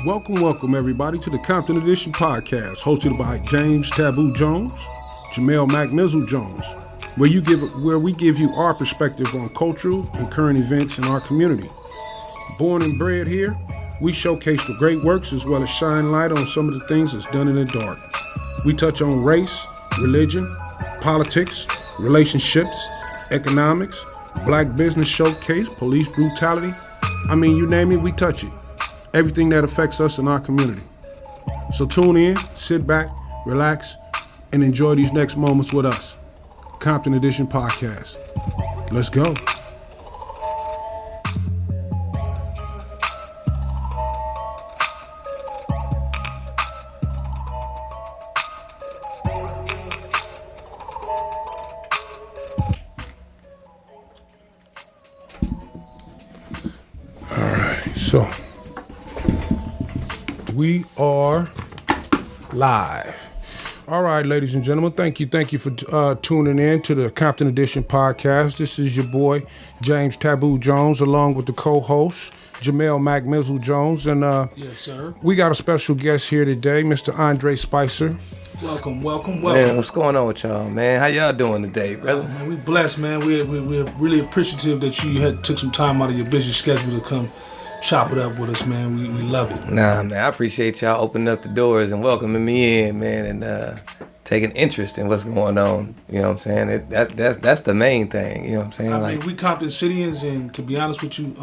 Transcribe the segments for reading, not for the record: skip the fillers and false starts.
Welcome everybody to the Compton Edition podcast, hosted by James Taboo Jones, Jamel McMizzle Jones, where we give you our perspective on cultural and current events in our community. Born and bred here, we showcase the great works as well as shine light on some of the things that's done in the dark. We touch on race, religion, politics, relationships, economics, black business showcase, police brutality. I mean, you name it, we touch it. Everything that affects us in our community. So tune in, sit back, relax, and enjoy these next moments with us. Compton Edition Podcast. Let's go. All right, so we are live. All right, ladies and gentlemen, thank you for tuning in to the Compton Edition podcast. This is your boy, James Taboo Jones, along with the co-host, Jamel McMizzle Jones. And yes, sir. We got a special guest here today, Mr. Andre Spicer. Welcome. Man, what's going on with y'all, man? How y'all doing today, brother? Man, we blessed, man. We're really appreciative that you took some time out of your busy schedule to come chop it up with us, man. We love it. Nah, man, I appreciate y'all opening up the doors and welcoming me in, man, and taking interest in what's going on. You know what I'm saying? That's the main thing. You know what I'm saying? I mean, we Compton Cityans, and to be honest with you,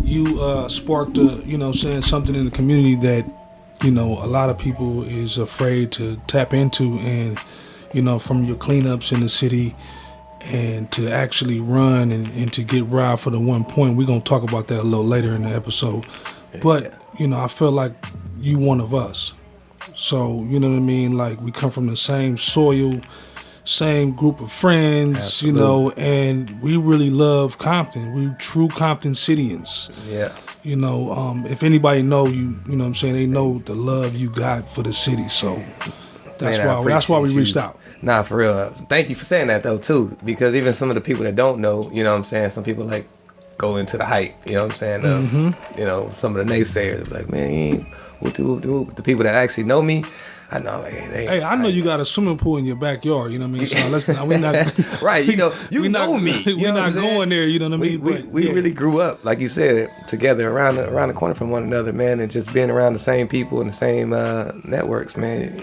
you sparked something in the community that a lot of people is afraid to tap into, and from your cleanups in the city. And to actually run and to get robbed for the 1 point, we're going to talk about that a little later in the episode. But, I feel like you one of us. So, you know what I mean? Like, we come from the same soil, same group of friends, Absolutely. And we really love Compton. We true Compton Cityans. Yeah. If anybody know you, you know what I'm saying, they know the love you got for the city. So that's why we reached out. Nah, for real. Thank you for saying that, though, too. Because even some of the people that don't know, you know what I'm saying, some people, like, go into the hype, you know what I'm saying, of, some of the naysayers, like, man, he ain't whoop-de-whoop-de-whoop. But the people that actually know me, I know, like, hey, I know you got a swimming pool in your backyard, you know what I mean? So we're not... right, you know me. We're not going there, you know what I mean? We really grew up, like you said, together around the corner from one another, man, and just being around the same people and the same networks, man.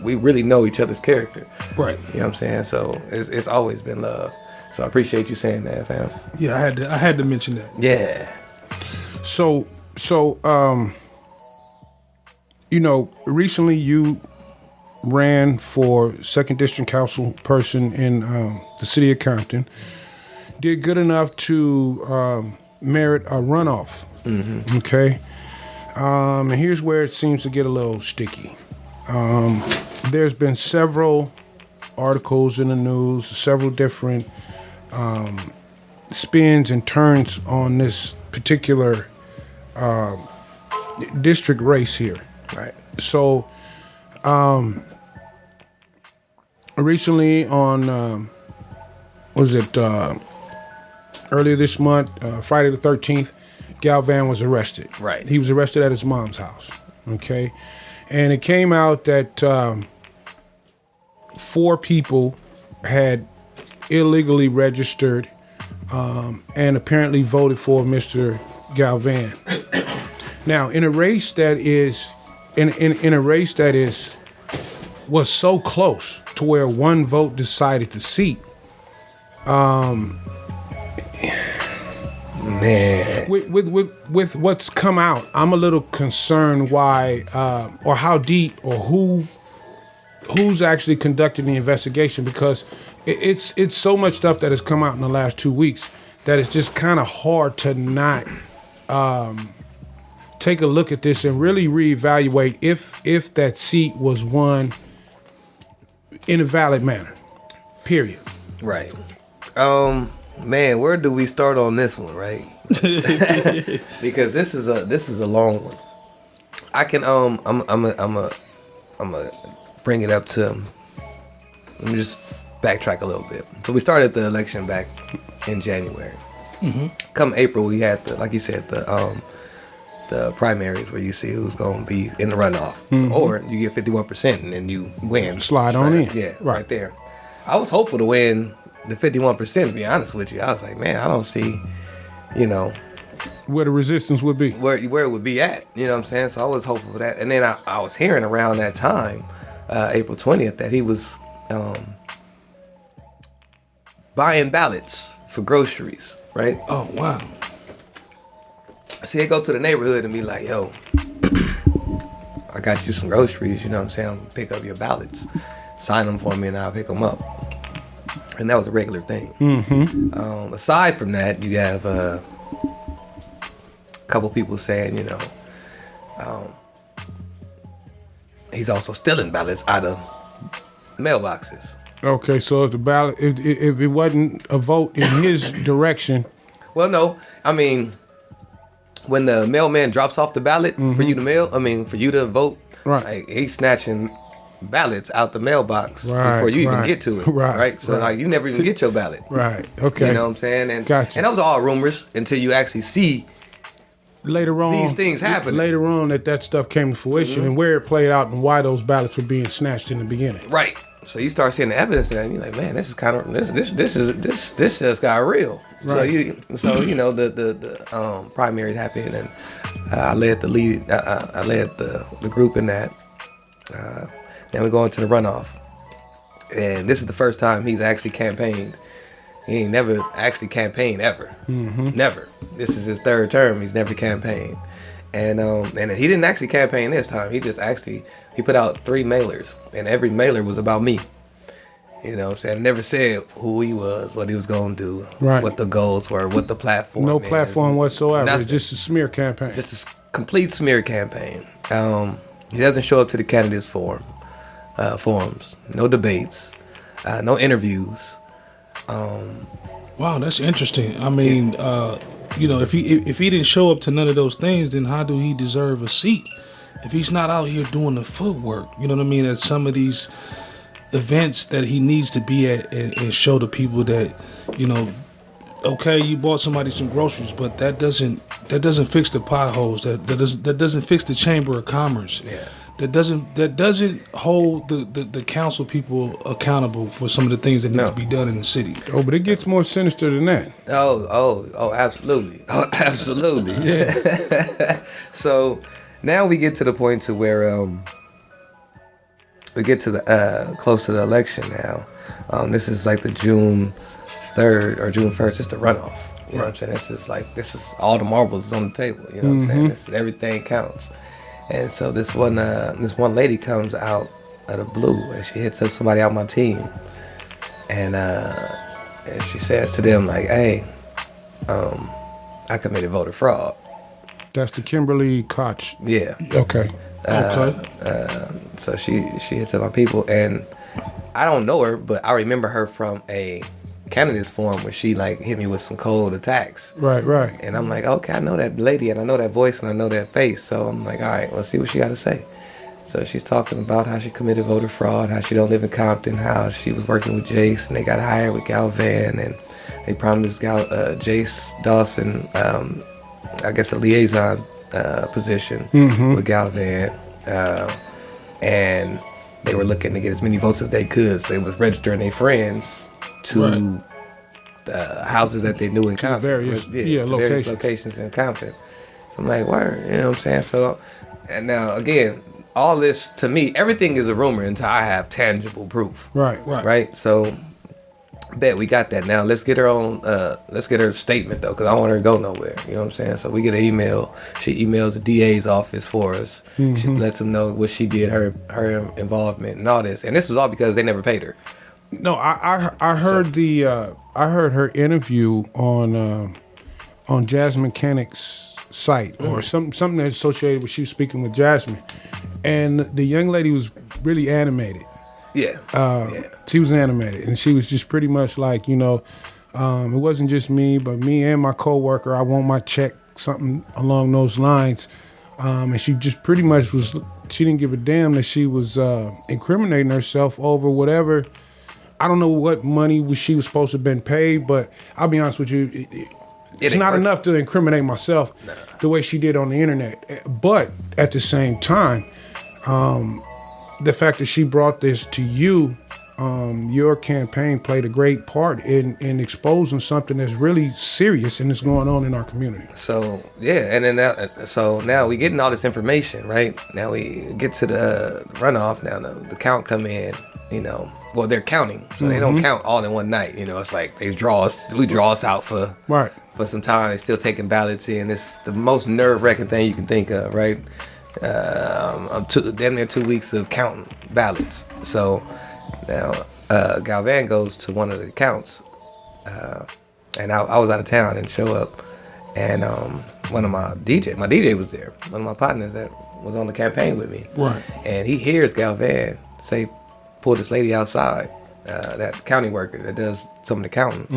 We really know each other's character. Right. You know what I'm saying? So it's always been love. So I appreciate you saying that, fam. Yeah, I had to mention that. Yeah. So recently you ran for 2nd District Council person in the city of Compton. Did good enough to merit a runoff. Mm-hmm. Okay. And here's where it seems to get a little sticky. There's been several articles in the news, several different spins and turns on this particular district race here. Right. So, recently on, earlier this month, Friday the 13th, Galvan was arrested. Right. He was arrested at his mom's house. Okay. And it came out that 4 people had illegally registered and apparently voted for Mr. Galvan. Now, in a race that is was so close to where one vote decided the seat. Man, with what's come out, I'm a little concerned why or how deep or who's actually conducting the investigation, because it's so much stuff that has come out in the last 2 weeks that it's just kind of hard to not take a look at this and really reevaluate if that seat was won in a valid manner. Period. Right. Man, where do we start on this one, right? Because this is a long one. I can I'm a bring it up to. Let me just backtrack a little bit. So we started the election back in January. Mm-hmm. Come April, we had like you said, the the primaries where you see who's going to be in the runoff, or you get 51% and then you win. Slide on in. Yeah, right there. I was hopeful to win the 51%. To be honest with you, I was like, man, I don't see, where the resistance would be. where it would be at. You know what I'm saying? So I was hopeful for that. And then I was hearing around that time, April 20th, that he was buying ballots for groceries, right? Oh, wow. So he'd go to the neighborhood and be like, yo, I got you some groceries, you know what I'm saying? Pick up your ballots. Sign them for me and I'll pick them up. And that was a regular thing. Mm-hmm. Aside from that, you have a couple people saying, he's also stealing ballots out of mailboxes. Okay, so if the ballot, if it wasn't a vote in his direction. Well, no, I mean, when the mailman drops off the ballot for you to vote, right? Like, he's snatching ballots out the mailbox before you even get to it, right? So like, you never even get your ballot, right? Okay, you know what I'm saying? And gotcha. And those are all rumors until you actually see later on these things happen. Later on, that stuff came to fruition and where it played out and why those ballots were being snatched in the beginning, right? So you start seeing the evidence and you're like, man, this is kind of this just got real. Right. So the primaries happened and I led the group in that. Then we go into the runoff, and this is the first time he's actually campaigned. He ain't never actually campaigned ever. Never. This is his third term. He's never campaigned, and he didn't actually campaign this time. He put out 3 mailers, and every mailer was about me. You know what I'm saying? Never said who he was, what he was going to do, right, what the goals were, what the platform No is. platform whatsoever. Nothing. It's just a smear campaign. Just a complete smear campaign. He doesn't show up to the candidates forums. No debates. No interviews. Wow, that's interesting. I mean, if he didn't show up to none of those things, then how do he deserve a seat? If he's not out here doing the footwork, you know what I mean, at some of these events that he needs to be at and show the people that, okay, you bought somebody some groceries, but that doesn't fix the potholes. That doesn't fix the Chamber of Commerce. Yeah. That doesn't hold the council people accountable for some of the things that need to be done in the city. Oh, but it gets more sinister than that. Oh, absolutely. Oh, absolutely. Yeah. So now we get to the point to where we get to the close to the election now. This is like the June 3rd or June 1st. It's the runoff. You know what I'm saying? This is all the marbles is on the table. You know what I'm saying? This is, everything counts. And so this one lady comes out of the blue and she hits up somebody out my team, and she says to them like, "Hey, I committed voter fraud." That's the Kimberly Koch. Yeah. Okay. So she hits up my people, and I don't know her, but I remember her from a candidates forum where she like hit me with some cold attacks. Right. And I'm like, okay, I know that lady and I know that voice and I know that face. So I'm like, all right, let's see what she got to say. So she's talking about how she committed voter fraud, how she don't live in Compton, how she was working with Jace and they got hired with Galvan, and they promised Jace Dawson, I guess a liaison position with Galvan, and they were looking to get as many votes as they could. So they was registering their friends to houses that they knew in Compton. Various locations in Compton. So I'm like, word, you know what I'm saying? So, and now again, all this to me, everything is a rumor until I have tangible proof. Right. So, bet we got that. Now let's get her on. Let's get her statement though, because I don't want her to go nowhere. You know what I'm saying? So we get an email. She emails the DA's office for us. She lets them know what she did, her involvement, and all this. And this is all because they never paid her. No, I heard I heard her interview on Jasmine Kennick's site or something that's associated with she was speaking with Jasmine, and the young lady was really animated. Yeah. She was animated, and she was just pretty much like, it wasn't just me, but me and my coworker. I want my check, something along those lines. And she just pretty much she didn't give a damn that she was incriminating herself over whatever. I don't know what money she was supposed to have been paid, but I'll be honest with you, It's not enough to incriminate myself the way she did on the internet. But at the same time, the fact that she brought this to you, your campaign played a great part in exposing something that's really serious and is going on in our community. So yeah, and then now we getting all this information, right? Now we get to the runoff. Now the count come in. Well, they're counting, so they don't count all in one night. It's like we draw us out for some time. They're still taking ballots in. It's the most nerve-wracking thing you can think of, right? Damn near 2 weeks of counting ballots. So now Galvan goes to one of the counts, and I was out of town, didn't show up, and one of my DJ was there. One of my partners that was on the campaign with me, right? And he hears Galvan say, "Pull this lady outside." That county worker that does some of the counting.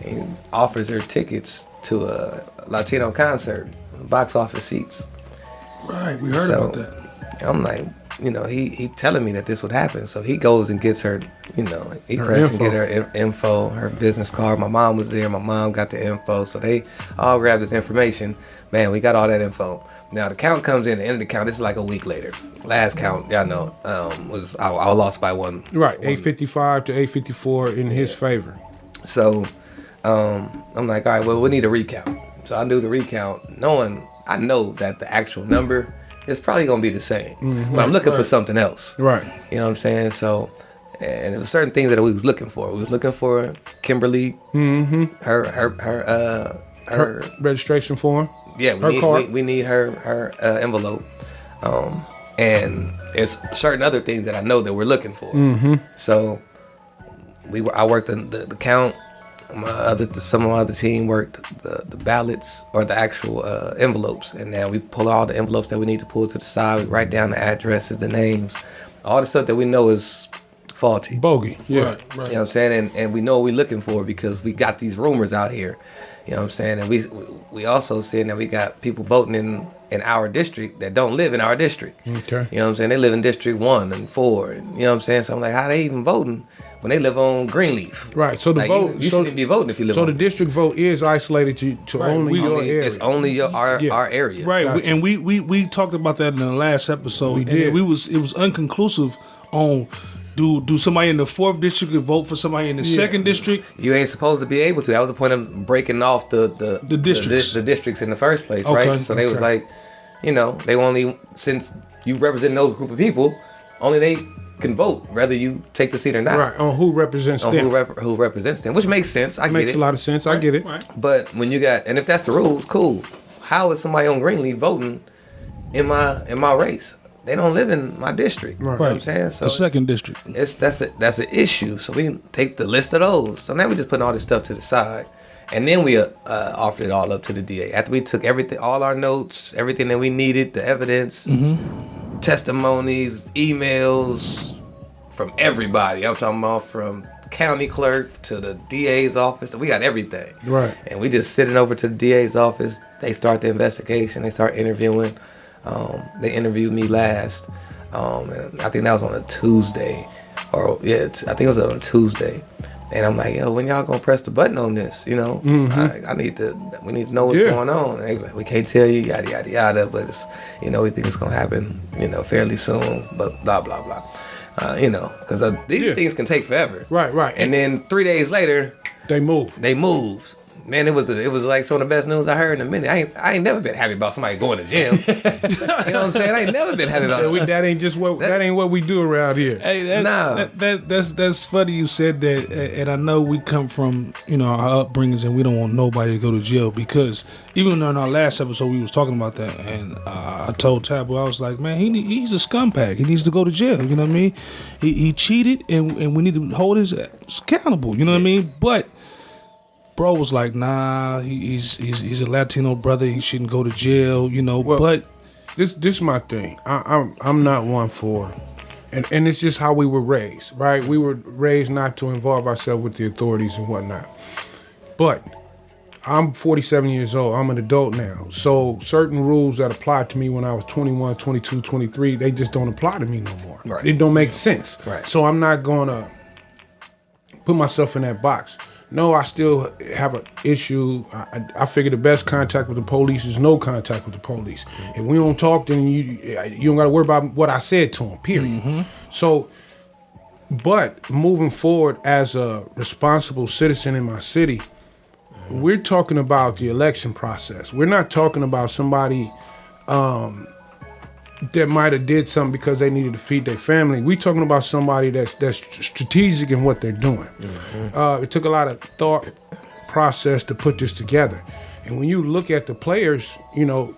He offers her tickets to a Latino concert, box office seats. Right, we heard about that. I'm like, he telling me that this would happen. So he goes and gets her, he pressed and get her info, her business card. My mom was there. My mom got the info. So they all grabbed this information. Man, we got all that info. Now the count comes in, the end of the count, this is like a week later. Last count, y'all know, was I lost by one. Right, 855 to 854 in his favor. So I'm like, all right, well, we need a recount. So I do the recount, I know that the actual number is probably going to be the same. But I'm looking for something else. Right. You know what I'm saying? So, and there was certain things that we was looking for. We was looking for Kimberly, her registration form. Yeah, we need her envelope, and it's certain other things that I know that we're looking for. So I worked in the count. Some of my other team worked the ballots or the actual envelopes, and now we pull all the envelopes that we need to pull to the side. We write down the addresses, the names, all the stuff that we know is faulty, bogey. Yeah, right. You know what I'm saying, and we know what we're looking for because we got these rumors out here. You know what I'm saying? And we also seeing that we got people voting in our district that don't live in our district. Okay. You know what I'm saying? They live in District 1 and 4. And, you know what I'm saying? So I'm like, how they even voting when they live on Greenleaf? Right. So the vote... You shouldn't be voting if you live on... So the district vote is isolated to only your area. It's only our area. Right. Gotcha. And we talked about that in the last episode. We did. And it was unconclusive on... Do somebody in the 4th district vote for somebody in the 2nd district? You ain't supposed to be able to. That was the point of breaking off the districts. The districts in the first place, Okay. right? So they was like, they only, since you represent those group of people, only they can vote whether you take the seat or not. Right, on who represents them. Who represents them, which makes sense. I get it. Makes a lot of sense. I get it. Right. But when you got, and if that's the rules, cool. How is somebody on Greenleaf voting in my race? They don't live in my district. Right. You know what I'm saying? So The 2nd district. that's an issue. So we can take the list of those. So now we just putting all this stuff to the side, and then we offered it all up to the DA after we took everything, all our notes, everything that we needed, the evidence, testimonies, emails from everybody. I'm talking about from county clerk to the DA's office. We got everything. Right. And we just sitting over to the DA's office. They start the investigation. They start interviewing. They interviewed me last, and I think that was on a Tuesday, I think it was on a Tuesday. And I'm like, yo, when y'all gonna press the button on this? We need to know what's going on. And they like, we can't tell you, yada yada yada, but it's, we think it's gonna happen, fairly soon, but blah blah blah, because these things can take forever. Right. And then 3 days later, They moved. Man, it was like some of the best news I heard in a minute. I ain't never been happy about somebody going to jail. You know what I'm saying? I ain't never been happy about it. That ain't what we do around here. Hey, Nah. That's funny you said that, and I know we come from our upbringings, and we don't want nobody to go to jail, because even in our last episode we was talking about that, and I told Taboo, I was like, man, he's a scumbag. He needs to go to jail. You know what I mean? He cheated, and we need to hold his ass accountable. You know what I mean? But bro was like, nah, he's a Latino brother. He shouldn't go to jail, Well, but this is my thing. I'm not one for, and it's just how we were raised, right? We were raised not to involve ourselves with the authorities and whatnot. But I'm 47 years old. I'm an adult now. So certain rules that applied to me when I was 21, 22, 23, they just don't apply to me no more. Right. It don't make sense. Right. So I'm not going to put myself in that box. No, I still have an issue. I figure the best contact with the police is no contact with the police. If we don't talk, then you don't got to worry about what I said to them, period. So, but moving forward as a responsible citizen in my city, we're talking about the election process. We're not talking about somebody that might have did something because they needed to feed their family. We're talking about somebody that's strategic in what they're doing. It took a lot of thought process to put this together. And when you look at the players, you know,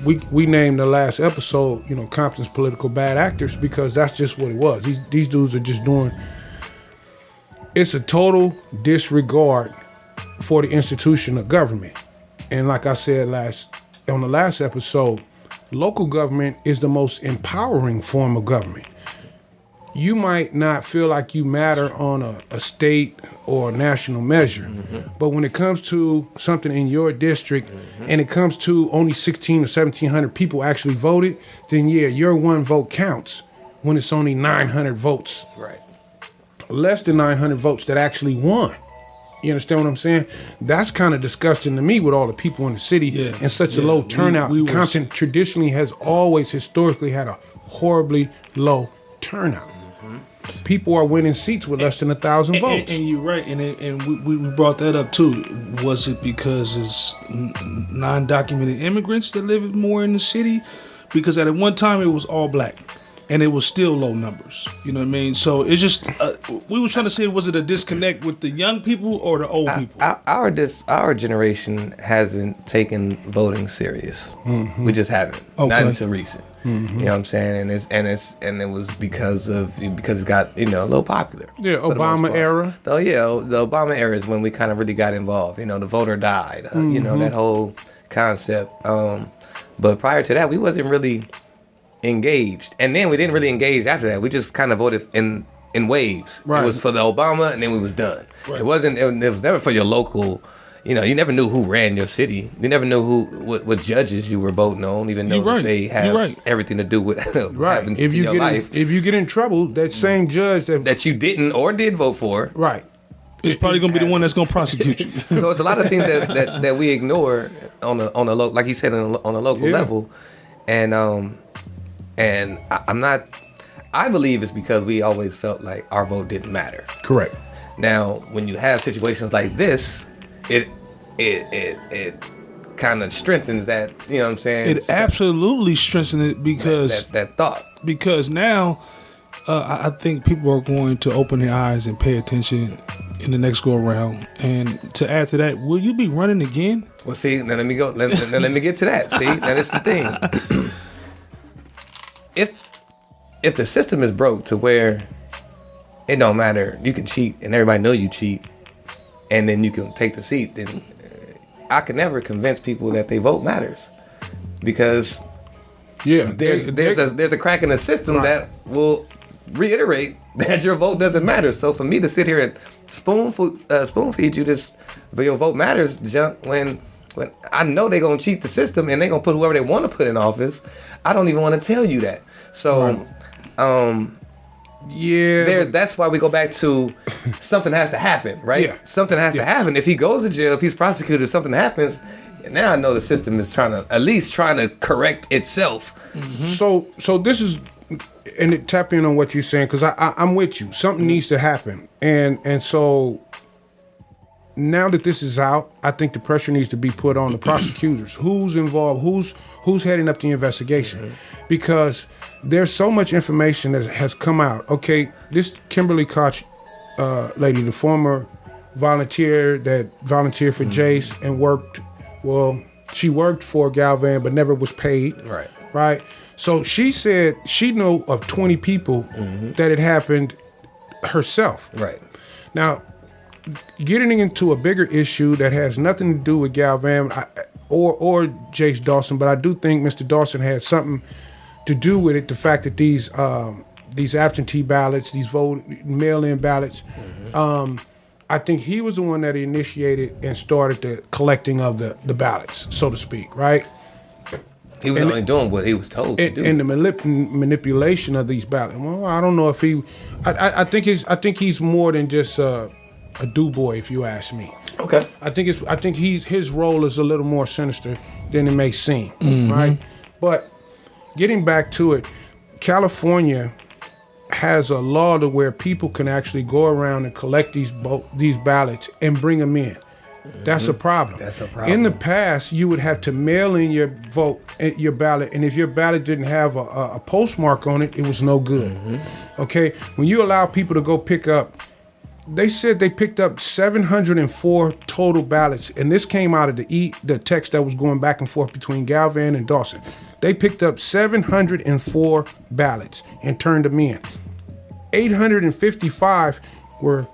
we named the last episode, you know, Compton's political bad actors, because that's just what it was. These dudes are just doing, it's a total disregard for the institution of government. And like I said on the last episode, local government is the most empowering form of government. You might not feel like you matter on a state or a national measure, but when it comes to something in your district and it comes to only 16 or 1,700 people actually voted, then yeah, your one vote counts when it's only 900 votes. Right. Less than 900 votes that actually won. You understand what I'm saying? That's kind of disgusting to me with all the people in the city and such a low turnout. Compton traditionally has always historically had a horribly low turnout. People are winning seats with less than 1,000 votes. And you're right. And we brought that up too. Was it because it's non-documented immigrants that live more in the city? Because at one time it was all black. And it was still low numbers. You know what I mean? So it's just, we were trying to say, was it a disconnect with the young people or the old people? Our generation hasn't taken voting serious. We just haven't. Okay. Not until recent. You know what I'm saying? And it was because it got, you know, a little popular. Yeah, Obama era. Oh yeah, the Obama era is when we kind of really got involved. You know, the voter died. You know, that whole concept. But prior to that, we wasn't really engaged, and then we didn't really engage after that. We just kind of voted in waves. Right. It was for the Obama, and then we was done. Right. It was never for your local. You know, you never knew who ran your city. You never knew what judges you were voting on, even though they have everything to do with what happens to your life. If you get in trouble, that same judge that you didn't or did vote for, right, it's probably gonna be the one that's gonna prosecute you. So it's a lot of things that we ignore on a local, like you said, on a local level, and I'm not. I believe it's because we always felt like our vote didn't matter. Correct. Now, when you have situations like this, it kind of strengthens that. You know what I'm saying? It absolutely strengthens it because that thought. Because now, I think people are going to open their eyes and pay attention in the next go around. And to add to that, will you be running again? Well, see, now let me go. Let me get to that. See, now that's the thing. If the system is broke to where it don't matter, you can cheat and everybody know you cheat, and then you can take the seat, then I can never convince people that they vote matters, because there's a crack in the system that will reiterate that your vote doesn't matter. So for me to sit here and spoon feed you this, but your vote matters junk when I know they're gonna cheat the system and they're gonna put whoever they want to put in office, I don't even want to tell you that. So that's why we go back to something has to happen, right? Yeah. Something has to happen. If he goes to jail, if he's prosecuted, if something happens, now I know the system is trying to correct itself. Mm-hmm. So this is, and it tap in on what you're saying, because I'm with you. Something needs to happen, and so now that this is out, I think the pressure needs to be put on the prosecutors. Who's involved? Who's heading up the investigation? Because there's so much information that has come out. Okay, this Kimberly Koch lady, the former volunteer that volunteered for Jace and she worked for Galvan but never was paid. Right. So she said she knew of 20 people that had happened herself. Right. Now, getting into a bigger issue that has nothing to do with Galvan or Jace Dawson, but I do think Mr. Dawson had something to do with it. The fact that these absentee ballots, these mail-in ballots, I think he was the one that initiated and started the collecting of the ballots, so to speak, right? He was only doing what he was told to do. And the manipulation of these ballots. Well, I don't know if he. I think he's more than just a do boy, if you ask me. Okay. I think his role is a little more sinister than it may seem, right? But getting back to it, California has a law to where people can actually go around and collect these ballots and bring them in. That's a problem. That's a problem. In the past, you would have to mail in your ballot, and if your ballot didn't have a postmark on it, it was no good. Okay? When you allow people to go pick up, they said they picked up 704 total ballots, and this came out of the text that was going back and forth between Galvan and Dawson. They picked up 704 ballots and turned them in. 855 were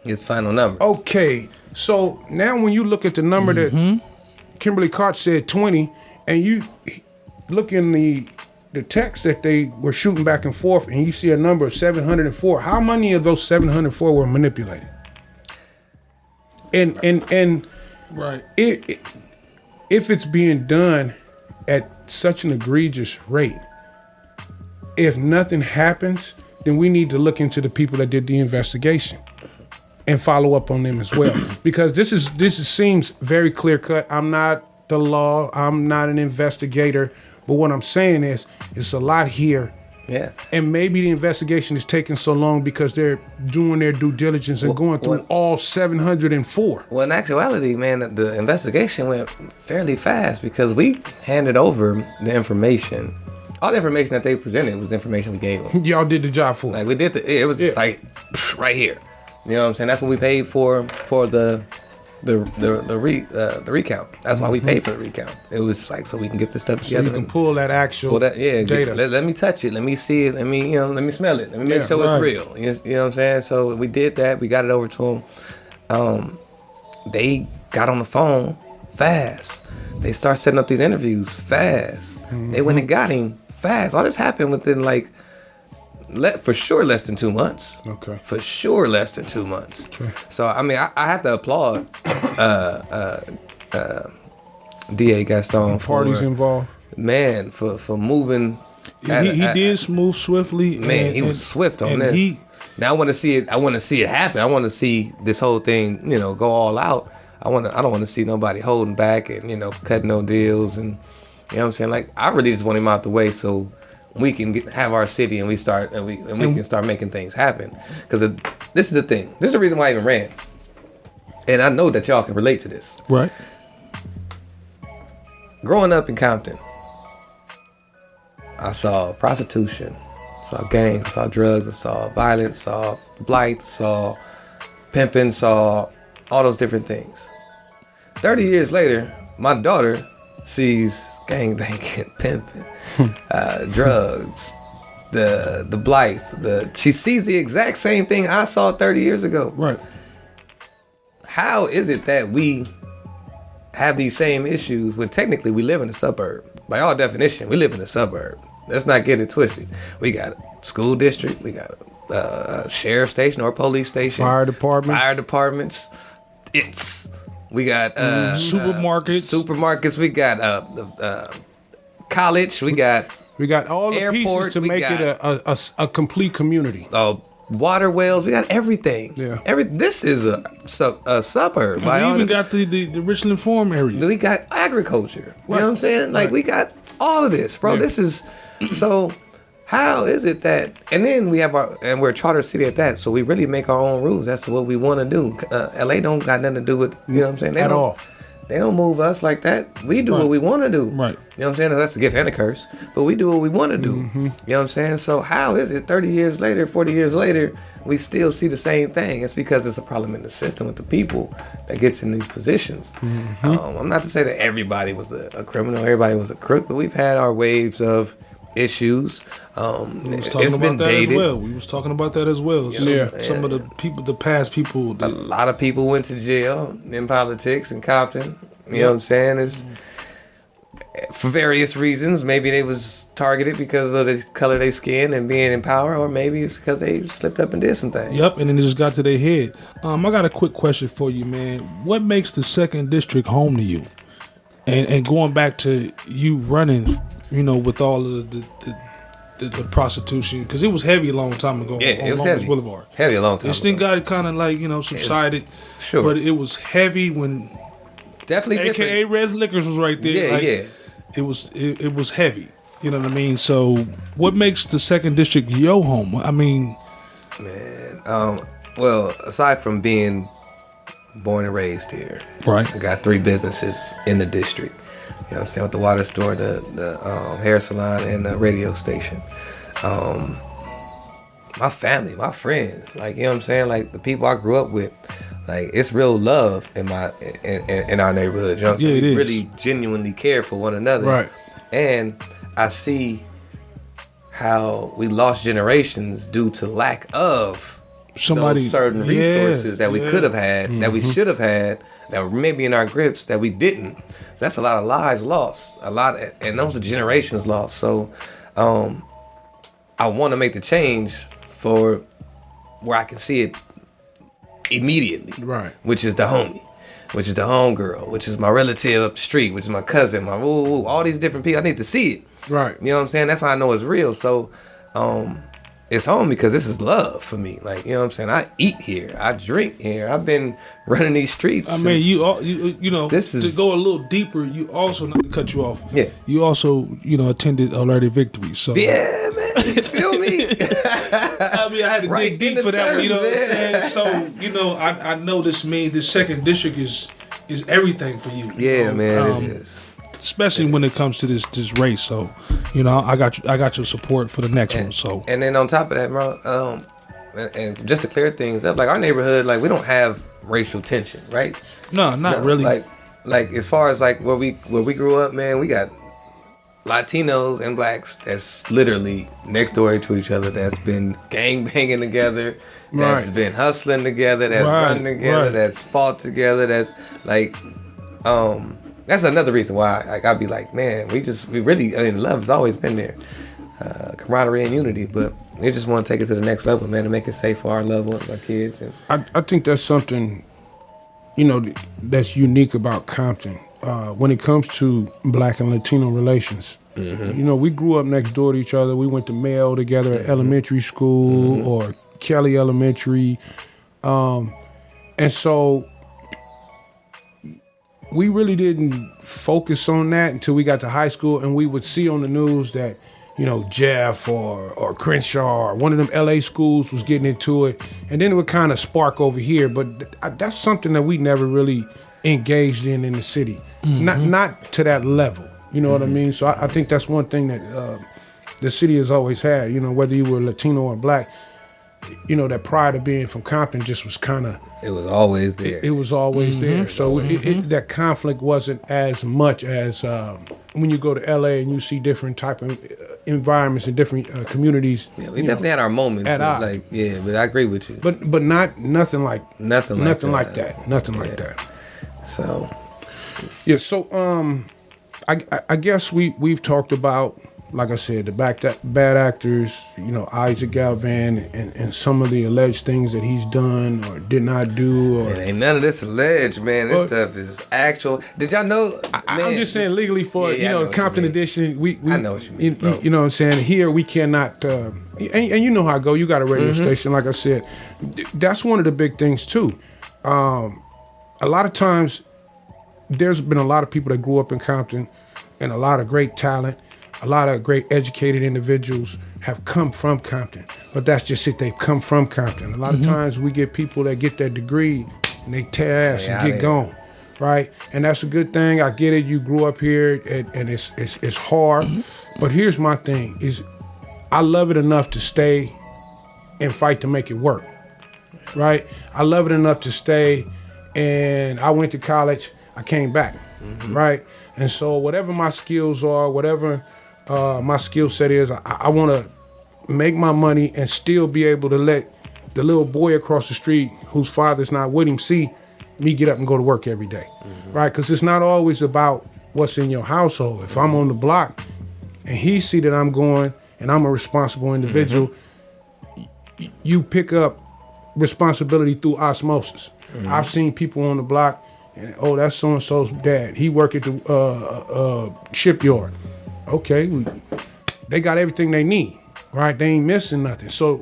His final number. okay. So now when you look at the number that Kimberly Koch said 20, and you look in the text that they were shooting back and forth, and you see a number of 704, how many of those 704 were manipulated? And Right. if it's being done at such an egregious rate, if nothing happens, then we need to look into the people that did the investigation and follow up on them as well. Because this seems very clear cut. I'm not the law. I'm not an investigator. But what I'm saying is, it's a lot here. Yeah. And maybe the investigation is taking so long because they're doing their due diligence and going through all 704. Well, in actuality, man, the investigation went fairly fast because we handed over the information. All the information that they presented was information we gave them. Y'all did the job for Like we did it was just like right here. You know what I'm saying? That's what we paid for the recount. That's why we paid for the recount. It was just like so we can get this stuff so together. you can pull that actual data. Let me touch it. Let me see it. Let me smell it. Let me make sure it's real. You know what I'm saying? So we did that. We got it over to them. They got on the phone fast. They start setting up these interviews fast. They went and got him fast. All this happened within like for sure less than 2 months. Okay. For sure less than 2 months. Okay. So I mean I have to applaud DA Gaston for parties involved. Man, for moving. He did move swiftly. Man, he was swift on this. Now I want to see it. I want to see it happen. I want to see this whole thing, go all out. I don't want to see nobody holding back and cutting no deals and you know what I'm saying. Like I really just want him out the way so we can have our city and we can start making things happen. Because this is the thing. This is the reason why I even ran. And I know that y'all can relate to this. Right. Growing up in Compton, I saw prostitution, saw gangs, saw drugs, I saw violence, saw blight, saw pimping, saw all those different things. 30 years later, my daughter sees gangbanging, pimping, drugs, the blight. She sees the exact same thing I saw 30 years ago. Right. How is it that we have these same issues when technically we live in a suburb? By all definition, we live in a suburb. Let's not get it twisted. We got a school district, we got a sheriff station or police station, Fire departments. We got supermarkets. We got college. We got all the airport, pieces to make it a complete community. Water wells. We got everything. Yeah. This is a suburb. We even got the Richland Farm area. We got agriculture. You know what I'm saying? Like we got all of this, bro. Yeah. This is so. How is it that? And then we have we're a charter city at that, so we really make our own rules. That's what we want to do. LA don't got nothing to do with what I'm saying. All. They don't move us like that. We do what we want to do. Right. You know what I'm saying? That's a gift and a curse. But we do what we want to do. Mm-hmm. You know what I'm saying? So how is it 30 years later, 40 years later, we still see the same thing? It's because it's a problem in the system with the people that gets in these positions. Mm-hmm. I'm not to say that everybody was a criminal, everybody was a crook, but we've had our waves of issues. It's been dated. We was talking about that as well. Some of the people, the past people. A lot of people went to jail in politics in Compton. You know what I'm saying? It's for various reasons. Maybe they was targeted because of the color of their skin and being in power, or maybe it's because they slipped up and did some things. Yep, and then it just got to their head. I got a quick question for you, man. What makes the 2nd District home to you? And going back to you running, with all of the prostitution, because it was heavy a long time ago. Yeah, on it was Long heavy. Beach Boulevard. Heavy a long time This ago. thing got kind of like subsided. Sure. But it was heavy when Definitely different. AKA Red's Liquors was right there. Yeah, like, yeah. It was heavy. You know what I mean? So what makes the 2nd District your home? I mean, Man, well, aside from being born and raised here, right. I got 3 businesses in the district. You know what I'm saying? With the water store, the hair salon, and the radio station. My family, my friends, like, you know what I'm saying? Like, the people I grew up with, like, it's real love in our neighborhood. You know what I'm Yeah, saying? it We is. really genuinely care for one another. Right. And I see how we lost generations due to lack of those certain resources that we could have had, that we should have had, that were maybe in our grips that we didn't. So that's a lot of lives lost, and those are generations lost. So I want to make the change for where I can see it immediately, Right. which is the homie, which is the homegirl, which is my relative up the street, which is my cousin, my all these different people. I need to see it. Right. You know what I'm saying? That's how I know it's real. So it's home because this is love for me. Like, you know what I'm saying? I eat here. I drink here. I've been running these streets. I mean, This is- to go a little deeper. You also, not to cut you off. Yeah. You also, attended Alerted Victory. So Yeah, man. You feel me? I mean, I had to Right dig deep in the for that one. You know what I'm terms, saying? So, I know this 2nd District is everything for you. Yeah, man. It is. Especially when it comes to this race. So, I got your support for the next one. So, And then on top of that, bro, and just to clear things up, like our neighborhood, like we don't have racial tension, right? no, not really. Like as far as like where we grew up, man, we got Latinos and blacks that's literally next door to each other, that's been gang banging together, that's Right. been hustling together, that's Right, running together, right. that's fought together, that's like that's another reason why I'd be like, man, we really, I mean, love has always been there, camaraderie and unity, but we just want to take it to the next level, man, to make it safe for our loved ones, our kids. And I think that's something, that's unique about Compton. When it comes to Black and Latino relations, we grew up next door to each other. We went to Mayo together at elementary school or Kelly Elementary. And so we really didn't focus on that until we got to high school, and we would see on the news that, Jeff or Crenshaw or one of them LA schools was getting into it, and then it would kind of spark over here. But that's something that we never really engaged in the city, not to that level. You know what I mean? So I think that's one thing that the city has always had. Whether you were Latino or Black, that pride of being from Compton just was kind of. it was always there. It was always there. So that conflict wasn't as much as when you go to LA and you see different type of environments and different communities. Yeah, we definitely had our moments, at but odds. but I agree with you. But nothing like that. Nothing like that. So Yeah. So I guess we've talked about, like I said, the bad actors, Isaac Galvan and some of the alleged things that he's done or did not do. Or man, ain't none of this alleged, man. This stuff is actual. Did y'all know? I'm just saying legally for Yeah, I know what you Compton mean. edition. We I know what you mean, bro. You know what I'm saying? Here we cannot. And you know how I go. You got a radio station, like I said. That's one of the big things too. A lot of times, there's been a lot of people that grew up in Compton, and a lot of great talent. A lot of great educated individuals have come from Compton, but that's just it. They've come from Compton. A lot of times we get people that get that degree and they tear ass and get gone, right? And that's a good thing. I get it. You grew up here and it's hard. But here's my thing: is I love it enough to stay and fight to make it work, right? I love it enough to stay, and I went to college. I came back, right? And so whatever my skills are, whatever my skill set is, I want to make my money and still be able to let the little boy across the street whose father's not with him see me get up and go to work every day, right? Because it's not always about what's in your household. If I'm on the block and he see that I'm going and I'm a responsible individual, you pick up responsibility through osmosis. I've seen people on the block and, oh, that's so-and-so's dad. He work at the shipyard. Okay, they got everything they need, right? They ain't missing nothing. So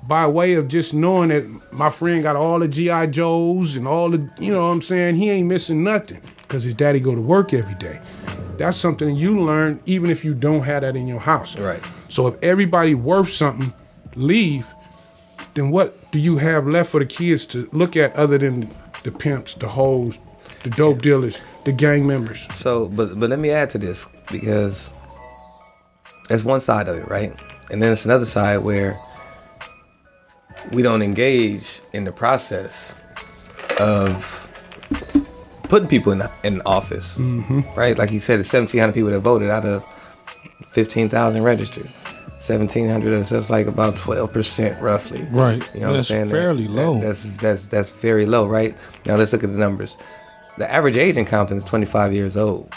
by way of just knowing that my friend got all the G.I. Joes and all the, you know what I'm saying, he ain't missing nothing because his daddy go to work every day. That's something you learn even if you don't have that in your house. Right. So if everybody worth something leave, then what do you have left for the kids to look at other than the pimps, the hoes, the dope dealers, the gang members? So, but let me add to this, because that's one side of it, right? And then it's another side where we don't engage in the process of putting people in office, right? Like you said, it's 1,700 people that voted out of 15,000 registered. 1,700, that's like about 12% roughly. Right. You know what I'm saying? Fairly low. That's very low, right? Now let's look at the numbers. The average age in Compton is 25 years old,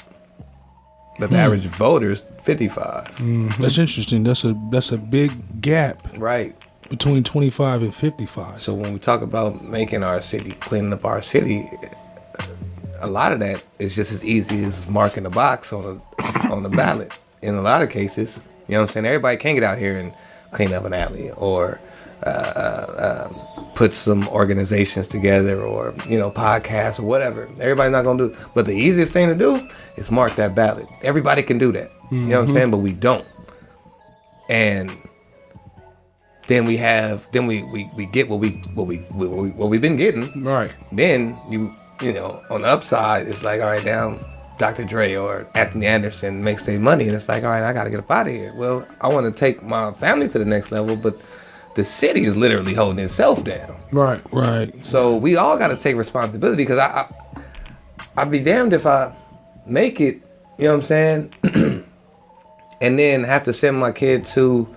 but the average voter is 55. That's interesting. That's a big gap Right. between 25 and 55. So when we talk about making our city, cleaning up our city, a lot of that is just as easy as marking a box on the ballot. In a lot of cases, you know what I'm saying? Everybody can't get out here and clean up an alley or put some organizations together or, you know, podcasts or whatever. Everybody's not going to do it. But the easiest thing to do is mark that ballot. Everybody can do that. You know what I'm saying? But we don't. And then we get what we've been getting. Right. Then you know, on the upside, it's like, all right, down Dr. Dre or Anthony Anderson makes their money, and it's like, all right, I got to get up out of here. Well, I want to take my family to the next level, but the city is literally holding itself down. Right. Right. So we all got to take responsibility, because I'd be damned if I make it, you know what I'm saying, and then have to send my kid to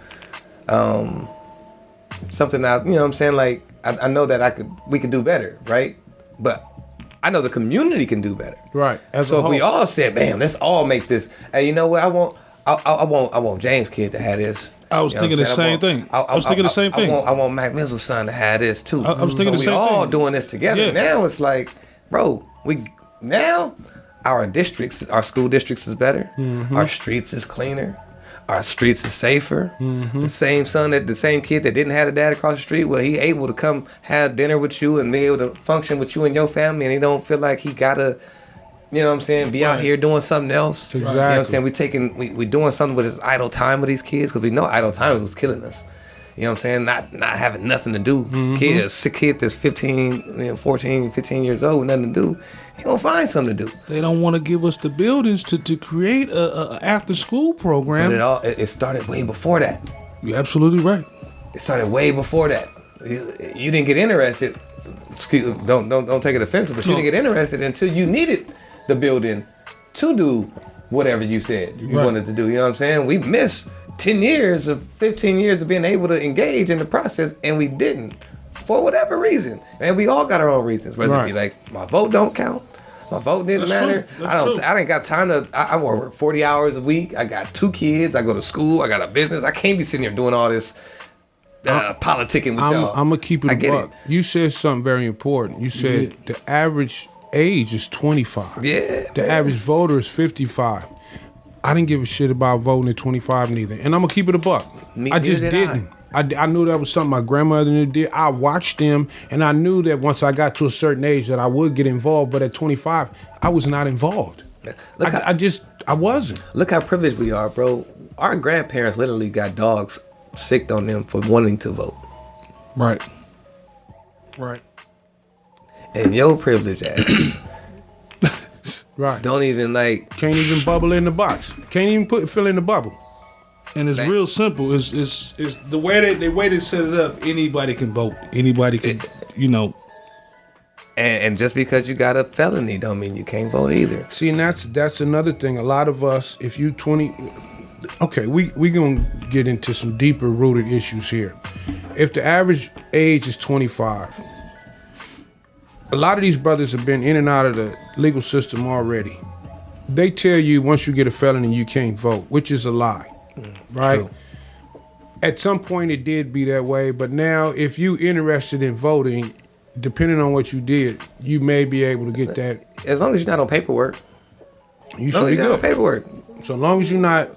something out, you know what I'm saying, like, I know that we could do better, right? But I know the community can do better. Right. So if we all said, "Bam, let's all make this." Hey, you know what? I want James' kid to have this. I was thinking the same thing. I was thinking the same thing. I want Mac Mizzle's son to have this too. I was thinking the same thing. We all doing this together. Yeah. Now it's like, bro, our school districts is better. Our streets is cleaner. Our streets is safer. The same kid that didn't have a dad across the street, well, he able to come have dinner with you and be able to function with you and your family, and he don't feel like he gotta, you know what I'm saying, be out here doing something else. Exactly. You know what I'm saying? We doing something with his idle time with these kids, because we know idle time was killing us. You know what I'm saying? Not having nothing to do. Sick kid that's 14, 15 years old with nothing to do. He gonna find something to do. They don't want to give us the buildings to create a after school program. But it started way before that. You're absolutely right. It started way before that. You didn't get interested. Excuse, don't take it offensive, but you didn't get interested until you needed the building to do whatever you said you wanted to do. You know what I'm saying? We missed 10 years of 15 years of being able to engage in the process, and we didn't, for whatever reason. And we all got our own reasons, whether it be like, my vote don't count, my vote didn't matter. I ain't got time to. I work 40 hours a week. I got 2 kids. I go to school. I got a business. I can't be sitting here doing all this politicking with y'all. I'm gonna keep it a buck. You said something very important. You said the average age is 25. Yeah. The average voter is 55. I didn't give a shit about voting at 25 neither. And I'm gonna keep it a buck. I just didn't. I knew that was something my grandmother did. I watched them, and I knew that once I got to a certain age that I would get involved. But at 25, I was not involved. I wasn't. Look how privileged we are, bro. Our grandparents literally got dogs sicked on them for wanting to vote. Right. Right. And your privilege ass. Right. Don't even can't even bubble in the box. Can't even fill in the bubble. And it's real simple. It's the way they set it up. Anybody can vote. Anybody can, you know. And just because you got a felony don't mean you can't vote either. See, and that's another thing. A lot of us, if you 20, okay, we gonna get into some deeper rooted issues here. If the average age is 25, a lot of these brothers have been in and out of the legal system already. They tell you once you get a felony you can't vote, which is a lie, right? True. At some point it did be that way, but now if you interested in voting, depending on what you did, you may be able to get that. As long as you're not on paperwork. You should be good. On paperwork. So long as you're not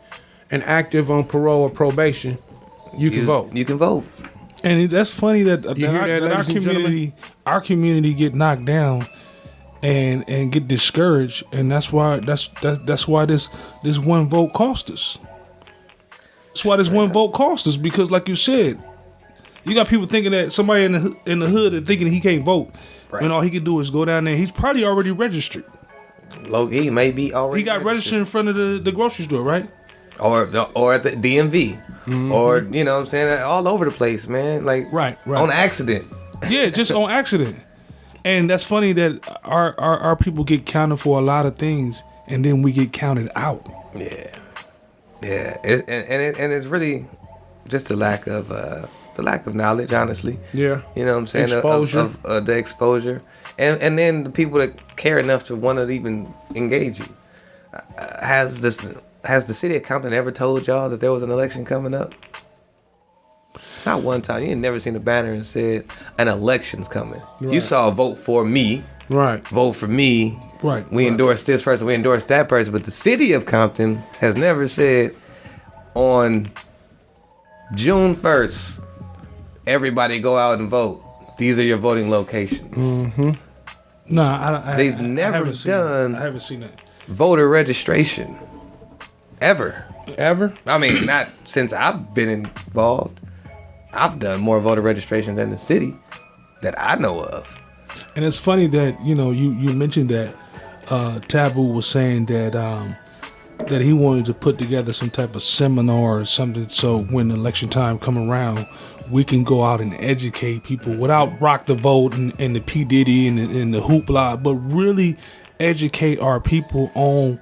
an active on parole or probation, You can vote. You can vote. And that's funny that, You hear that, our ladies and gentlemen? community get knocked down and get discouraged, and that's why this one vote cost us. That's why this one vote cost us, because like you said, you got people thinking that somebody in the hood and thinking he can't vote, Right. when all he can do is go down there. He's probably already registered. He may be already. He got registered in front of the grocery store, right? or at the DMV, or you know what I'm saying, all over the place, man. Like Right. on accident. Yeah, just on accident. And that's funny that our people get counted for a lot of things, and then we get counted out. Yeah. And it's really just the lack of knowledge, honestly. Yeah. You know what I'm saying? Exposure. Of the exposure, and then the people that care enough to want to even engage you. Has the city of Compton ever told y'all that there was an election coming up? Not one time. You ain't never seen a banner and said an election's coming. Right. You saw a vote for me, Right. vote for me. Right. We endorse this person, we endorse that person. But the city of Compton has never said on June 1st, everybody go out and vote. These are your voting locations. Nah, They've I never haven't seen done- that. I haven't seen that. Voter registration. Ever. Ever? I mean, not since I've been involved. I've done more voter registration than the city that I know of. And it's funny that you mentioned that Taboo was saying that that he wanted to put together some type of seminar or something, so when election time come around, we can go out and educate people without rock the vote and the P Diddy and the hoopla, but really educate our people on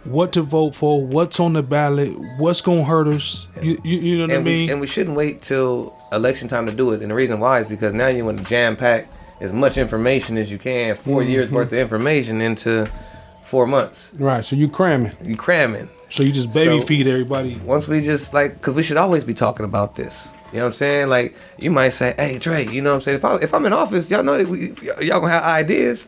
what to vote for, what's on the ballot, what's gonna hurt us. You know what I mean? And we shouldn't wait till election time to do it. And the reason why is because now you want to jam pack as much information as you can, 4 years worth of information into 4 months. Right. So you cramming. You cramming. So you just baby feed everybody. Once we just because we should always be talking about this. You know what I'm saying? Like, you might say, hey, Dre, you know what I'm saying? If I'm in office, y'all know y'all gonna have ideas.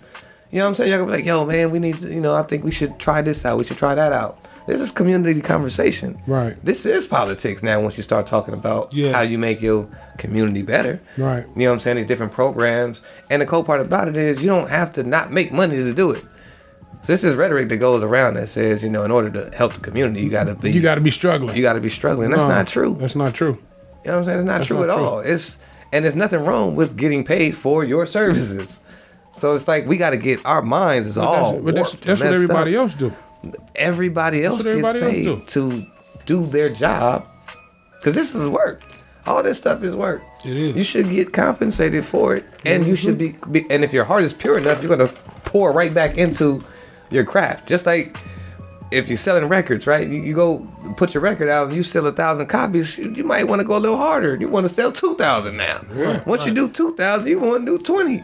You know what I'm saying? Y'all gonna be like, yo, man, we need to, I think we should try this out. We should try that out. This is community conversation. Right. This is politics now once you start talking about how you make your community better. Right. You know what I'm saying? These different programs. And the cool part about it is you don't have to not make money to do it. So this is rhetoric that goes around that says, in order to help the community, you got to be struggling. You got to be struggling. That's not true. That's not true. You know what I'm saying? It's not true at all. And there's nothing wrong with getting paid for your services. So it's like we got to get our minds is all warped. That's what everybody else do. Everybody else gets paid to do their job because this is work. All this stuff is work. It is. You should get compensated for it, and you should be. And if your heart is pure enough, you're gonna pour right back into your craft. Just like if you're selling records, right? You go put your record out and you sell 1,000 copies. You might want to go a little harder. You want to sell 2,000 now. Once you do 2,000, you want to do 20. You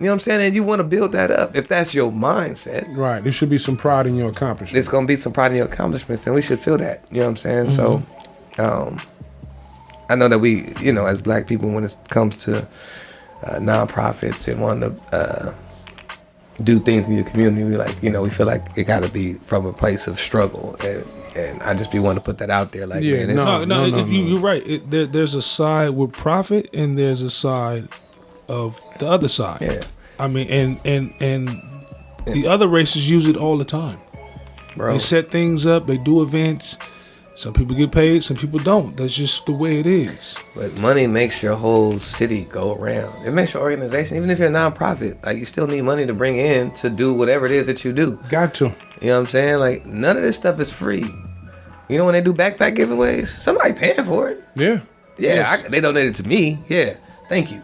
know what I'm saying? And you want to build that up if that's your mindset. Right. There should be some pride in your accomplishments. There's going to be some pride in your accomplishments, and we should feel that. You know what I'm saying? So, I know that we, as black people, when it comes to nonprofits and wanting to do things in your community, we feel like it got to be from a place of struggle. And I just be wanting to put that out there. Like, yeah, man, you're right. There's a side with profit, and there's a side of the other side. Yeah. I mean, and the other races use it all the time. Bro. They set things up. They do events. Some people get paid. Some people don't. That's just the way it is. But money makes your whole city go around. It makes your organization, even if you're a nonprofit, like you still need money to bring in to do whatever it is that you do. Got to. You know what I'm saying? Like, none of this stuff is free. You know when they do backpack giveaways? Somebody paying for it. Yeah. Yeah, Yes. they donated to me. Yeah, thank you.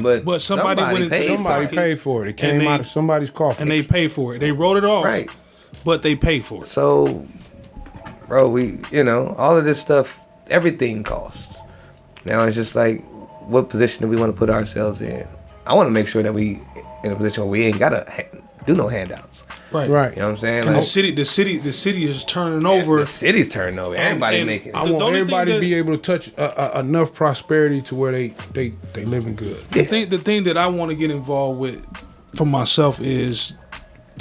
But somebody went into Somebody paid for it. It came out of somebody's coffin. and they pay for it. They wrote it off. Right. But they pay for it. So, bro, all of this stuff, everything costs. Now it's just like, what position do we want to put ourselves in? I want to make sure that we in a position where we ain't gotta do no handouts. Right. Right. You know what I'm saying? And Like, the city is turning over. the city's turning over. Everybody and making. I The want only thing everybody to that- be able to touch enough prosperity to where they living good. The thing that I want to get involved with for myself is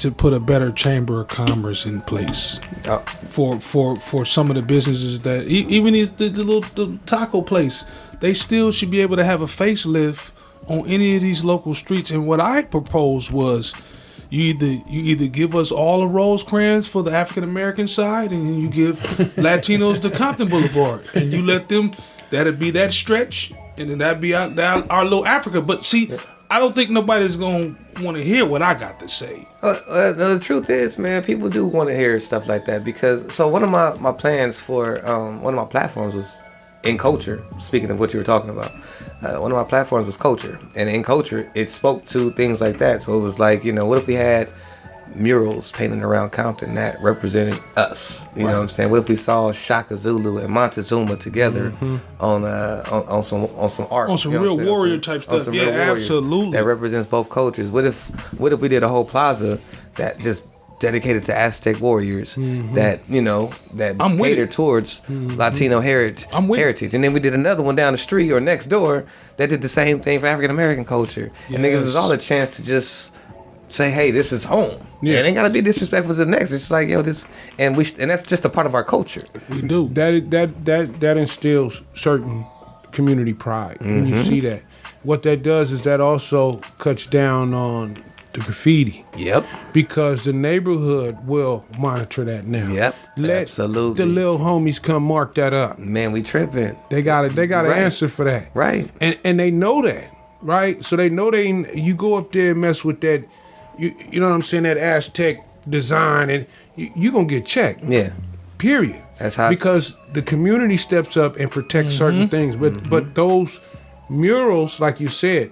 to put a better chamber of commerce in place for some of the businesses that even the taco place, they still should be able to have a facelift on any of these local streets. And what I proposed was you either give us all the Rosecrans for the African American side, and you give Latinos the Compton Boulevard, and you let them. That'd be that stretch, and then that'd be our little Africa. But see, I don't think nobody's gonna want to hear what I got to say. The truth is, man, people do want to hear stuff like that because. So one of my plans for one of my platforms was in culture. Speaking of what you were talking about, one of my platforms was culture, and in culture, it spoke to things like that. So it was like, what if we had murals painted around Compton that represented us? You know what I'm saying? What if we saw Shaka Zulu and Montezuma together on some art, on some real warrior type stuff? Yeah, absolutely. That represents both cultures. What if we did a whole plaza that just dedicated to Aztec warriors that cater towards Latino heritage, and then we did another one down the street or next door that did the same thing for African American culture, and it gives us all a chance to just say, hey, this is home. Yeah, it ain't gotta be disrespectful to the next. It's like, this, and that's just a part of our culture. We do that instills certain community pride when you see that. What that does is that also cuts down on the graffiti. Yep. Because the neighborhood will monitor that now. Yep. Absolutely. The little homies come mark that up. Man, we tripping. They got an answer for that. Right. And they know that, right? So they know you go up there and mess with that. You know what I'm saying? That Aztec design, and you gonna get checked. Yeah. Period. That's how. Because the community steps up and protects certain things, but those murals, like you said,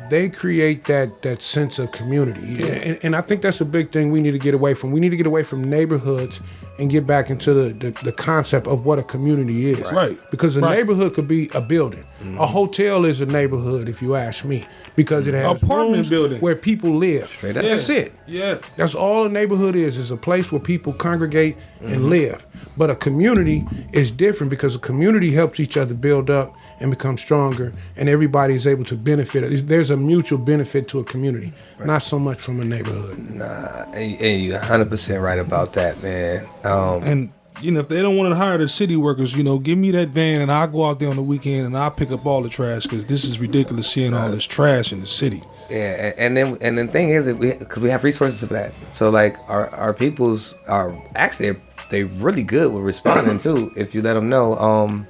they create that sense of community, and I think that's a big thing we need to get away from. We need to get away from neighborhoods and get back into the concept of what a community is. Right. Because a neighborhood could be a building. A hotel is a neighborhood, if you ask me, because it has apartment building where people live. That's it. Yeah. That's all a neighborhood is a place where people congregate and live. But a community is different because a community helps each other build up and become stronger, and everybody is able to benefit. There's a mutual benefit to a community, not so much from a neighborhood. Nah, and you're 100% right about that, man. And if they don't want to hire the city workers, give me that van and I'll go out there on the weekend and I'll pick up all the trash, because this is ridiculous seeing all this trash in the city. Yeah, and then the thing is, because we have resources for that, so like our peoples are actually they're really good with responding too. If you let them know,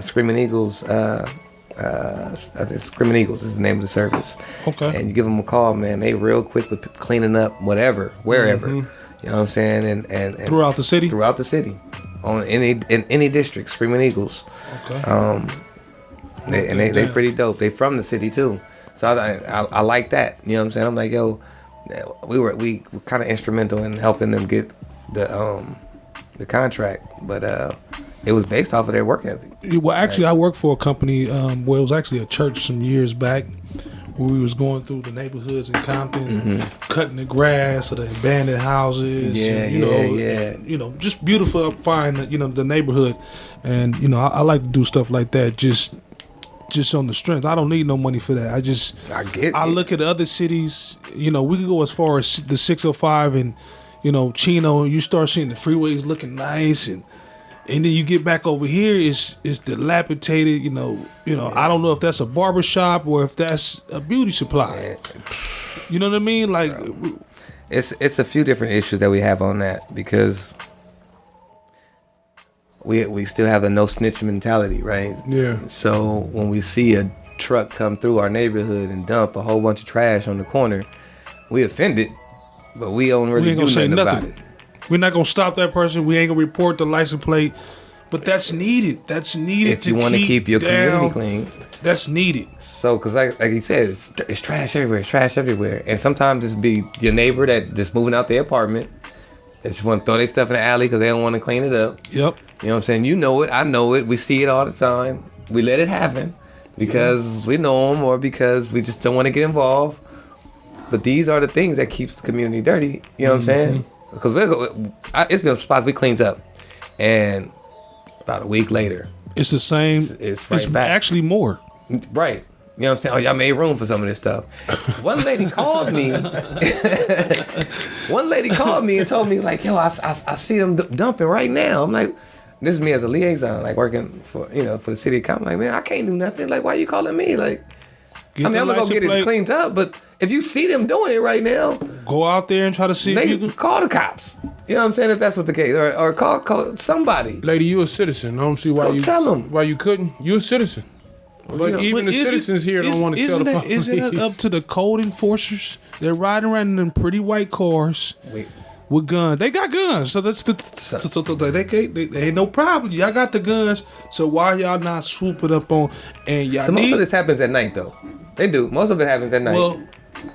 Screaming Eagles. I think Screaming Eagles is the name of the service. Okay. And you give them a call, man. They real quick with cleaning up whatever, wherever. You know what I'm saying? And throughout the city. Throughout the city, in any district, Screaming Eagles. Okay. They pretty dope. They from the city too, so I like that. You know what I'm saying? I'm like, yo, we were kind of instrumental in helping them get the contract, but it was based off of their work ethic. Well, actually, I worked for a company where it was actually a church some years back, where we was going through the neighborhoods in Compton, cutting the grass of the abandoned houses. Just beautifying the neighborhood, and I like to do stuff like that just on the strength. I don't need no money for that. I look at other cities. We could go as far as the 605 and Chino, and you start seeing the freeways looking nice, and then you get back over here, it's dilapidated. I don't know if that's a barber shop or if that's a beauty supply. You know what I mean? Like, it's a few different issues that we have on that, because we still have the no snitch mentality, right? Yeah. So when we see a truck come through our neighborhood and dump a whole bunch of trash on the corner, we offended, but we don't really do nothing about it. We're not gonna stop that person. We ain't gonna report the license plate, but that's needed. That's needed if you want to keep your community clean. That's needed. So, because like you said, it's trash everywhere. It's trash everywhere, and sometimes it's be your neighbor that just moving out their apartment. They just want to throw their stuff in the alley because they don't want to clean it up. Yep. You know what I'm saying? You know it. I know it. We see it all the time. We let it happen because we know them, or because we just don't want to get involved. But these are the things that keeps the community dirty. You know what I'm saying? Because it's been spots we cleaned up, and about a week later, it's the same. It's right back. Actually more. Right. You know what I'm saying? Oh, y'all made room for some of this stuff. One lady called me. One lady called me and told me, like, yo, I see them dumping right now. I'm like, this is me as a liaison, like working for, for the city of Compton. Like, man, I can't do nothing. Like, why you calling me? Like, I'm gonna go get it cleaned up, but if you see them doing it right now, go out there and try to see if you can call the cops. You know what I'm saying? If that's what the case, or call somebody. Lady, you a citizen. I don't see why tell them why you couldn't. You a citizen. But even the citizens here don't want to tell the police. Isn't it up to the code enforcers? They're riding around in them pretty white cars with guns. They got guns, so that's so they ain't no problem. Y'all got the guns, so why y'all not swooping up on and y'all? So most of this happens at night, though. They do. Most of it happens at night. Well,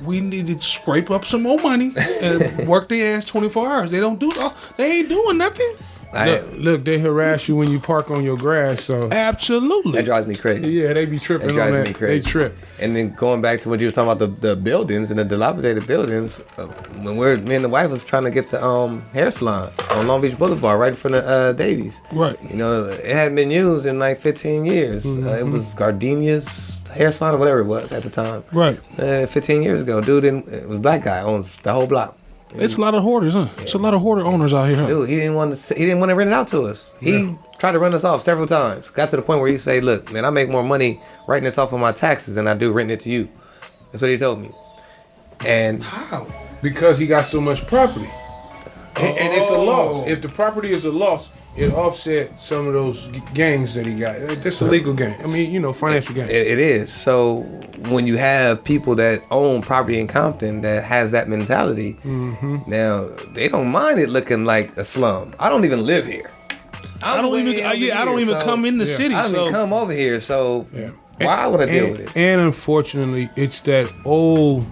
we need to scrape up some more money and work their ass 24 hours. They don't do. They ain't doing nothing. Look, they harass you when you park on your grass. So absolutely, that drives me crazy. Yeah, they be tripping that drives on that. Me crazy. They trip. And then going back to what you were talking about the buildings and the dilapidated buildings, when me and the wife was trying to get the hair salon on Long Beach Boulevard, right in front of Davies. Right. It hadn't been used in like 15 years. Mm-hmm. It was Gardenia's hair salon or whatever it was at the time. Right. 15 years ago, dude, it was a black guy owns the whole block. It's a lot of hoarders, huh? Yeah. It's a lot of hoarder owners out here. Huh? Dude, he didn't want to rent it out to us. He tried to run us off several times. Got to the point where he say, "Look, man, I make more money writing this off on my taxes than I do renting it to you." That's what he told me. And how? Because he got so much property, and it's a loss. If the property is a loss, it offset some of those gains that he got. That's a legal gain. I mean, financial gain. It is. So when you have people that own property in Compton that has that mentality, now they don't mind it looking like a slum. I don't even live here. I don't even come in the city. I don't even come over here. So why would I deal with it? And unfortunately, it's that old.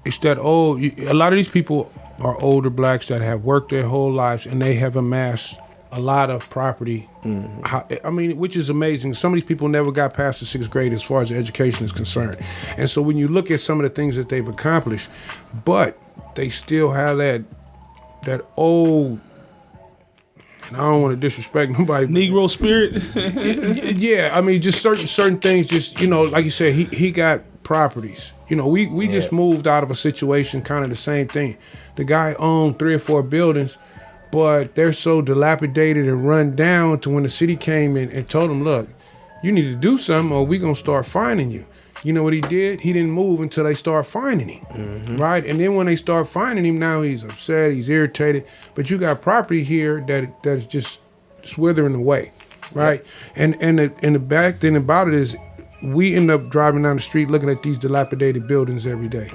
A lot of these people are older blacks that have worked their whole lives and they have amassed a lot of property. Which is amazing. Some of these people never got past the 6th grade as far as education is concerned. And so when you look at some of the things that they've accomplished, but they still have that old, and I don't want to disrespect nobody. Negro spirit? Yeah, just certain things, just, like you said, he got properties. We just moved out of a situation, kind of the same thing. The guy owned 3 or 4 buildings, but they're so dilapidated and run down to when the city came in and told him, look, you need to do something or we're going to start fining you. You know what he did? He didn't move until they start fining him, right? And then when they start fining him, now he's upset, he's irritated. But you got property here that is just withering away, right? Yep. And the bad thing about it is, we end up driving down the street looking at these dilapidated buildings every day.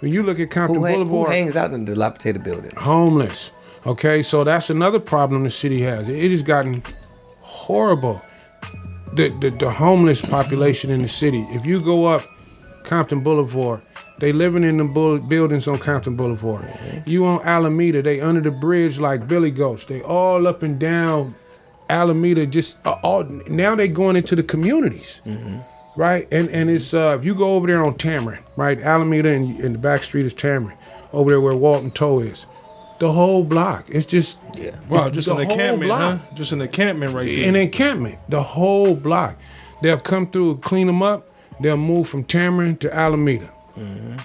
When you look at Compton Boulevard, who hangs out in the dilapidated buildings? Homeless. Okay, so that's another problem the city has. It has gotten horrible. The homeless population in the city. If you go up Compton Boulevard, they living in the buildings on Compton Boulevard. You on Alameda, they under the bridge like Billy Goats. They all up and down Alameda, just now they going into the communities, right? And it's if you go over there on Tampering, right? Alameda and the back street is Tampering, over there where Walton Toe is. The whole block. It's just wow, just an encampment, huh? Just an encampment right there. An encampment, the whole block. They'll come through and clean them up. They'll move from Tampering to Alameda.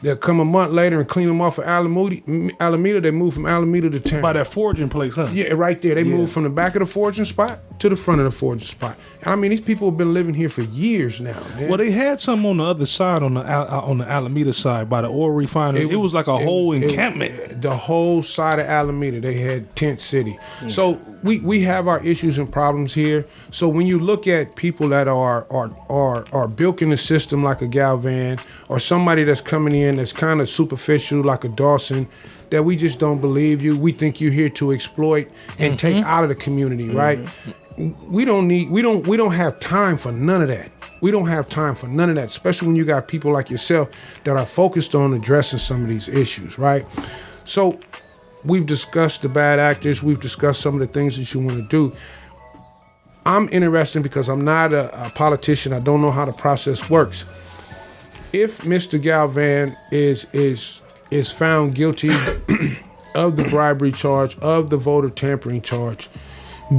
They'll come a month later and clean them off of Alameda. They move from Alameda to Tampering. By that foraging place, huh? Yeah, right there. They move from the back of the foraging spot to the front of the foraging spot. And these people have been living here for years now, man. Well, they had some on the other side, on the Alameda side, by the oil refinery. It was like a whole encampment. The whole side of Alameda, they had Tent City. So we have our issues and problems here. So when you look at people that are bilking the system like a Galvan, or somebody that's coming in that's kind of superficial like a Dawson, that we just don't believe you. We think you're here to exploit and take out of the community, right? We don't have time for none of that. We don't have time for none of that, especially when you got people like yourself that are focused on addressing some of these issues, right? So we've discussed the bad actors. We've discussed some of the things that you want to do. I'm interested because I'm not a politician. I don't know how the process works. If Mr. Galvan is found guilty of the bribery charge, of the voter tampering charge,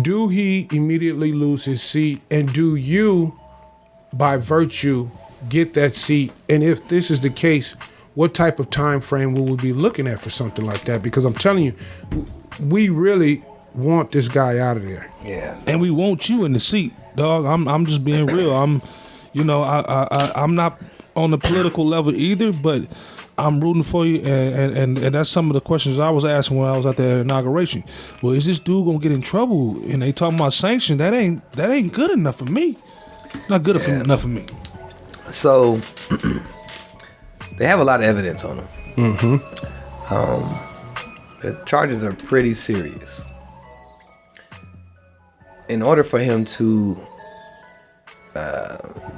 do he immediately lose his seat? And do you by virtue get that seat? And if this is the case, what type of time frame will we be looking at for something like that? Because I'm telling you, we really want this guy out of there. Yeah. And we want you in the seat, dog. I'm just being real. I'm not on the political level either, but I'm rooting for you, and that's some of the questions I was asking when I was at the inauguration. Well, is this dude gonna get in trouble? And they talking about sanctions. That ain't good enough for me. Not good enough for me. So they have a lot of evidence on him. The charges are pretty serious. In order for him to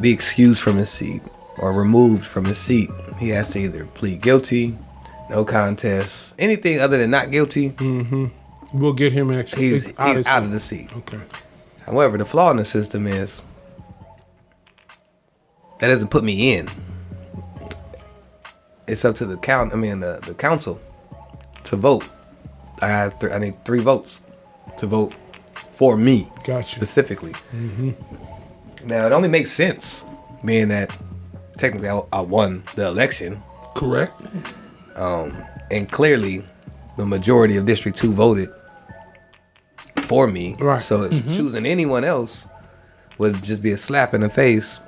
be excused from his seat or removed from his seat, he has to either plead guilty, no contest, anything other than not guilty. We'll get him He's out of the seat. Okay. However, the flaw in the system is that doesn't put me in. It's up to the council to vote. I need 3 votes to vote for me. Gotcha. Specifically. Now, it only makes sense, being that technically I won the election. Correct. And clearly, the majority of District 2 voted for me. Right. So choosing anyone else would just be a slap in the face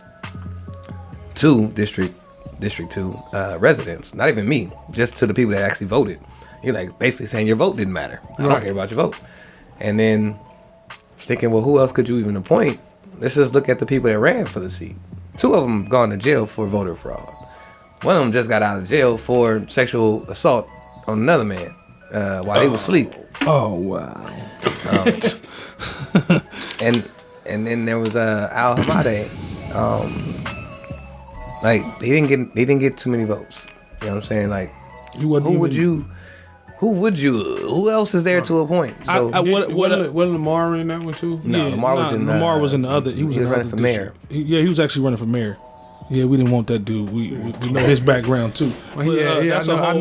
to District 2 residents. Not even me, just to the people that actually voted. You're like basically saying your vote didn't matter. I don't care about your vote. And then thinking, well, who else could you even appoint? Let's just look at the people that ran for the seat. 2 of them gone to jail for voter fraud. One of them just got out of jail for sexual assault on another man while he was asleep. Oh wow. And then there was Al Hamade. Like he didn't get too many votes. You know what I'm saying? Like who else is there to appoint? So wasn't Lamar in that one too? No, Lamar was in the other. He was running for mayor. He was actually running for mayor. Yeah, we didn't want that dude. We know his background too. I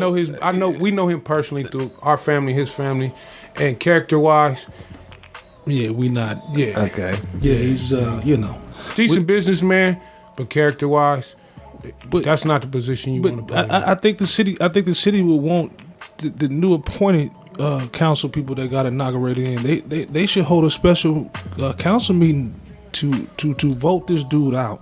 know we know him personally through our family, his family, and character-wise. Yeah, we not. Yeah. Okay. Yeah, he's decent businessman, but character-wise, but that's not the position you want to play. I think the city would want the new appointed council people that got inaugurated in. They should hold a special council meeting to vote this dude out.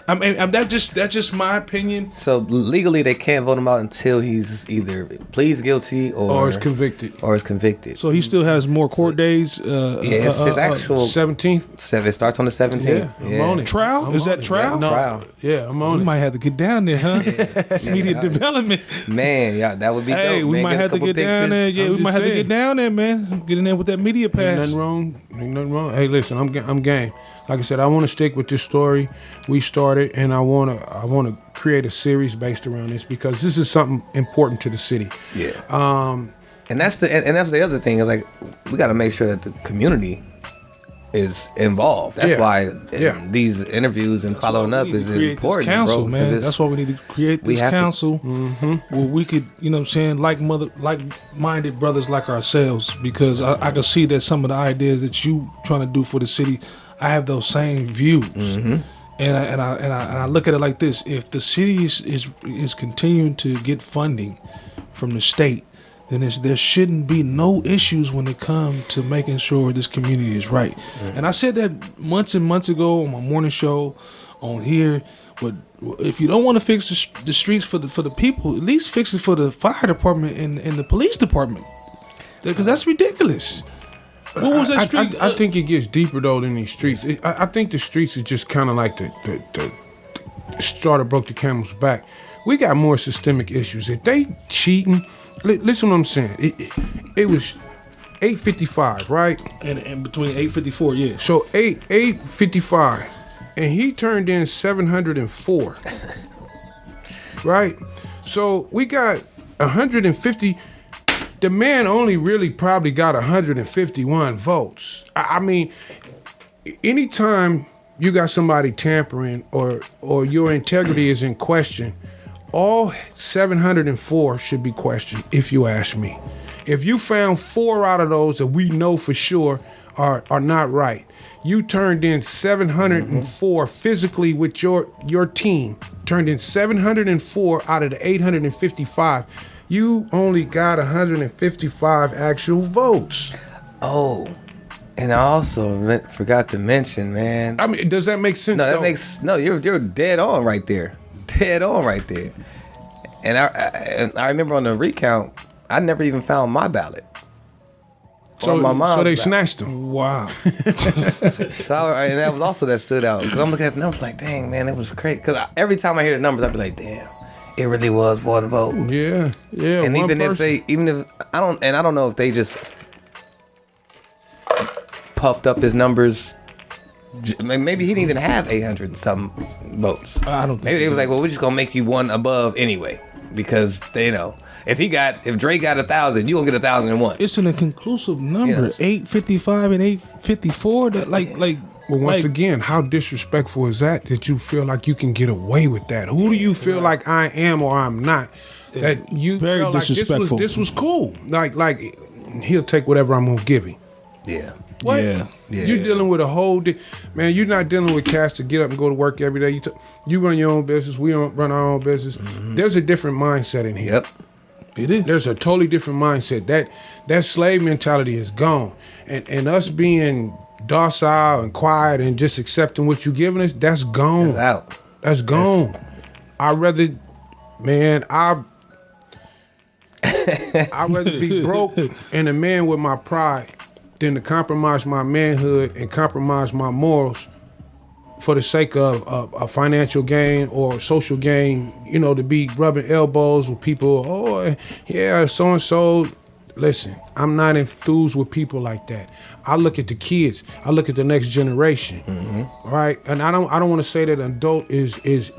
I mean, that's just my opinion. So legally, they can't vote him out until he's either pleads guilty or is convicted. So he still has more court days. It's his actual 17th. It starts on the 17th. Yeah, I'm on it. Trial? Is that trial? Yeah, trial. Yeah, I'm on we it. might have to get down there, huh? Media development. Man, yeah, that would be dope. Hey, we might have to get down there. Yeah, we might have to get down there, man. Get in there with that media pass. Ain't nothing wrong. Hey, listen, I'm game. Like I said, I want to stick with this story we started, and I want to create a series based around this because this is something important to the city. Yeah. And that's the other thing is like we got to make sure that the community is involved. That's why these interviews and following up is important. This council, bro, man. That's why we need to create this council where we could, like-minded brothers like ourselves. Because I can see that some of the ideas that you trying to do for the city, I have those same views. And I look at it like this: if the city is continuing to get funding from the state, then there shouldn't be no issues when it comes to making sure this community is right. And I said that months and months ago on my morning show on here. But if you don't want to fix the streets for the people, at least fix it for the fire department and the police department, because that's ridiculous. What was that street? I think it gets deeper though than these streets. I think the streets is just kind of like the straw that broke the camel's back. We got more systemic issues. If they cheating, listen what I'm saying. It was 8:55, right? And between 8:54, yeah. So 8:55, and he turned in 704, right? So we got 150. The man only really probably got 151 votes. I mean, anytime you got somebody tampering or your integrity is in question, all 704 should be questioned, if you ask me. If you found 4 out of those that we know for sure are not right. You turned in 704 physically with your team. Turned in 704 out of the 855. You only got 155 actual votes. Oh, and I also forgot to mention, man. I mean, does that make sense? No, you're dead on right there. Dead on right there. And I remember on the recount, I never even found my ballot. So my mom's they ballot. snatched them. Wow. And that was also that stood out because I'm looking at the numbers like, dang, man, it was crazy. Because every time I hear the numbers, I'd be like, damn, it really was one vote. Yeah. And even if I don't know if they just puffed up his numbers. Maybe he didn't even have 800 and some votes. I don't think Maybe they was like, well, we're just gonna make you one above anyway because they know if Drake got 1,000, you gonna get 1,001. It's an inconclusive number. Yes. 855 and 854. That Well, once again, how disrespectful is that you feel like you can get away with that? Who do you feel like I am or I'm not? That you very felt like disrespectful. this was cool. Like he'll take whatever I'm gonna give him. Yeah. What? Yeah. You're dealing with a whole man. You're not dealing with cats to get up and go to work every day. You run your own business. We don't run our own business. Mm-hmm. There's a different mindset in here. Yep. It is. There's a totally different mindset. That slave mentality is gone, and us being docile and quiet and just accepting what you're giving us, that's gone. It's out. That's gone. I'd rather be broke and a man with my pride than to compromise my manhood and compromise my morals for the sake of a financial gain or social gain, to be rubbing elbows with people. Oh, yeah, so-and-so. Listen, I'm not enthused with people like that. I look at the kids. I look at the next generation. Mm-hmm. Right? And I don't want to say that an adult is it's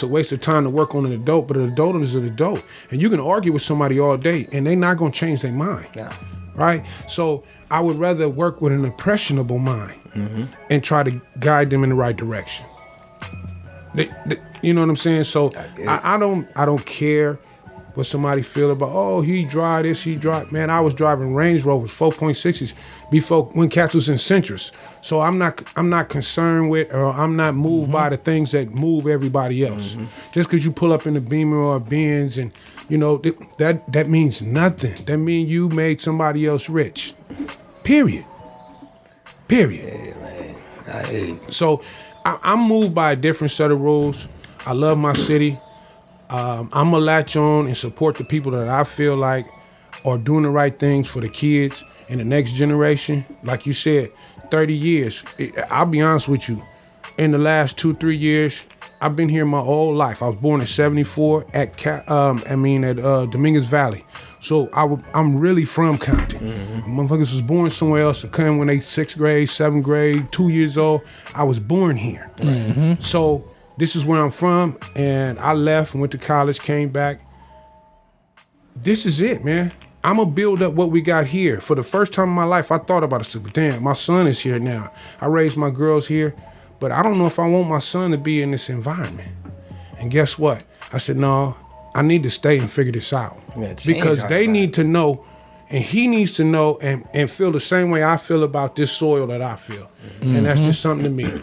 a waste of time to work on an adult, but an adult is an adult. And you can argue with somebody all day and they're not going to change their mind. Yeah. Right? So I would rather work with an impressionable mind and try to guide them in the right direction. You know what I'm saying? So I don't care what somebody feel about, oh, he drive this, he drive. Man, I was driving Range Rovers 4.6s before when cats was in Centris. So I'm not concerned with, or I'm not moved by the things that move everybody else. Just because you pull up in a Beamer or a Benz and that means nothing. That means you made somebody else rich. Period. Yeah, man. I hear you. So I'm moved by a different set of rules. I love my city. I'm going to latch on and support the people that I feel like are doing the right things for the kids and the next generation. Like you said, 30 years. I'll be honest with you. In the last 2-3 years, I've been here my whole life. I was born in 74 at Dominguez Valley. So I'm really from Compton. Motherfuckers was born somewhere else to come when they 6th grade, 7th grade, 2 years old. I was born here. So this is where I'm from, and I left and went to college, came back. This is it, man. I'm going to build up what we got here. For the first time in my life, I thought about it. I said, damn, my son is here now. I raised my girls here, but I don't know if I want my son to be in this environment. And guess what? I said, no, I need to stay and figure this out. Because they need to know, and he needs to know and feel the same way I feel about this soil that I feel. And that's just something to me.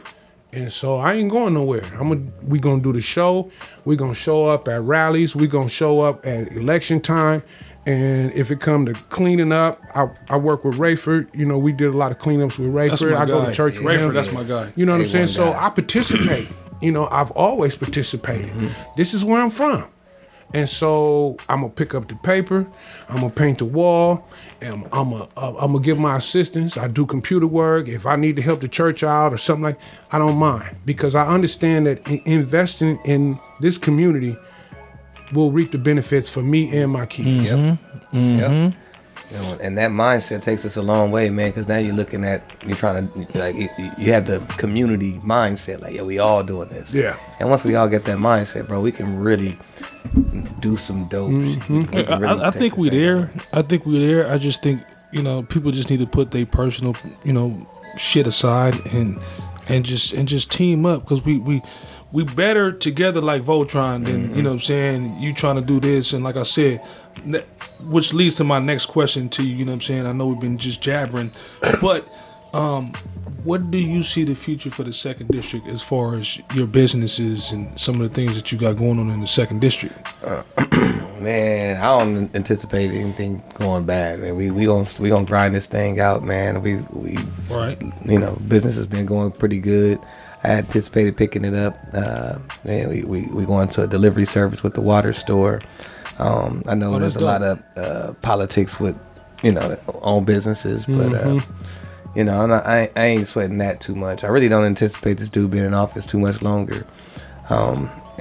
And so I ain't going nowhere. We gonna do the show. We gonna show up at rallies. We gonna show up at election time. And if it come to cleaning up, I work with Rayford. We did a lot of cleanups with Rayford. I go to church with him. Rayford, that's my guy. You know what I'm saying? So I participate. I've always participated. This is where I'm from. And so I'm gonna pick up the paper, I'm gonna paint the wall, and I'm gonna give my assistance. I do computer work. If I need to help the church out or something like, I don't mind, because I understand that investing in this community will reap the benefits for me and my kids. Yep. And that mindset takes us a long way, man, because now you're looking at, you're trying to, like, you have the community mindset, like, yeah, we all doing this. Yeah. And once we all get that mindset, bro, we can really do some dope shit. I think we're there. I just think, people just need to put their personal, shit aside and just team up, because we better together like Voltron than you know what I'm saying. You trying to do this, and like I said, which leads to my next question to you. You know what I'm saying. I know we've been just jabbering, but what do you see the future for the second district as far as your businesses and some of the things that you got going on in the second district? Man, I don't anticipate anything going bad. Man, we gonna grind this thing out, man. We Right. You know, business has been going pretty good. I anticipated picking it up. Man, we going to a delivery service with the water store. I know there's a lot of politics with, you know, own businesses, but you know, I ain't sweating that too much. I really don't anticipate this dude being in office too much longer.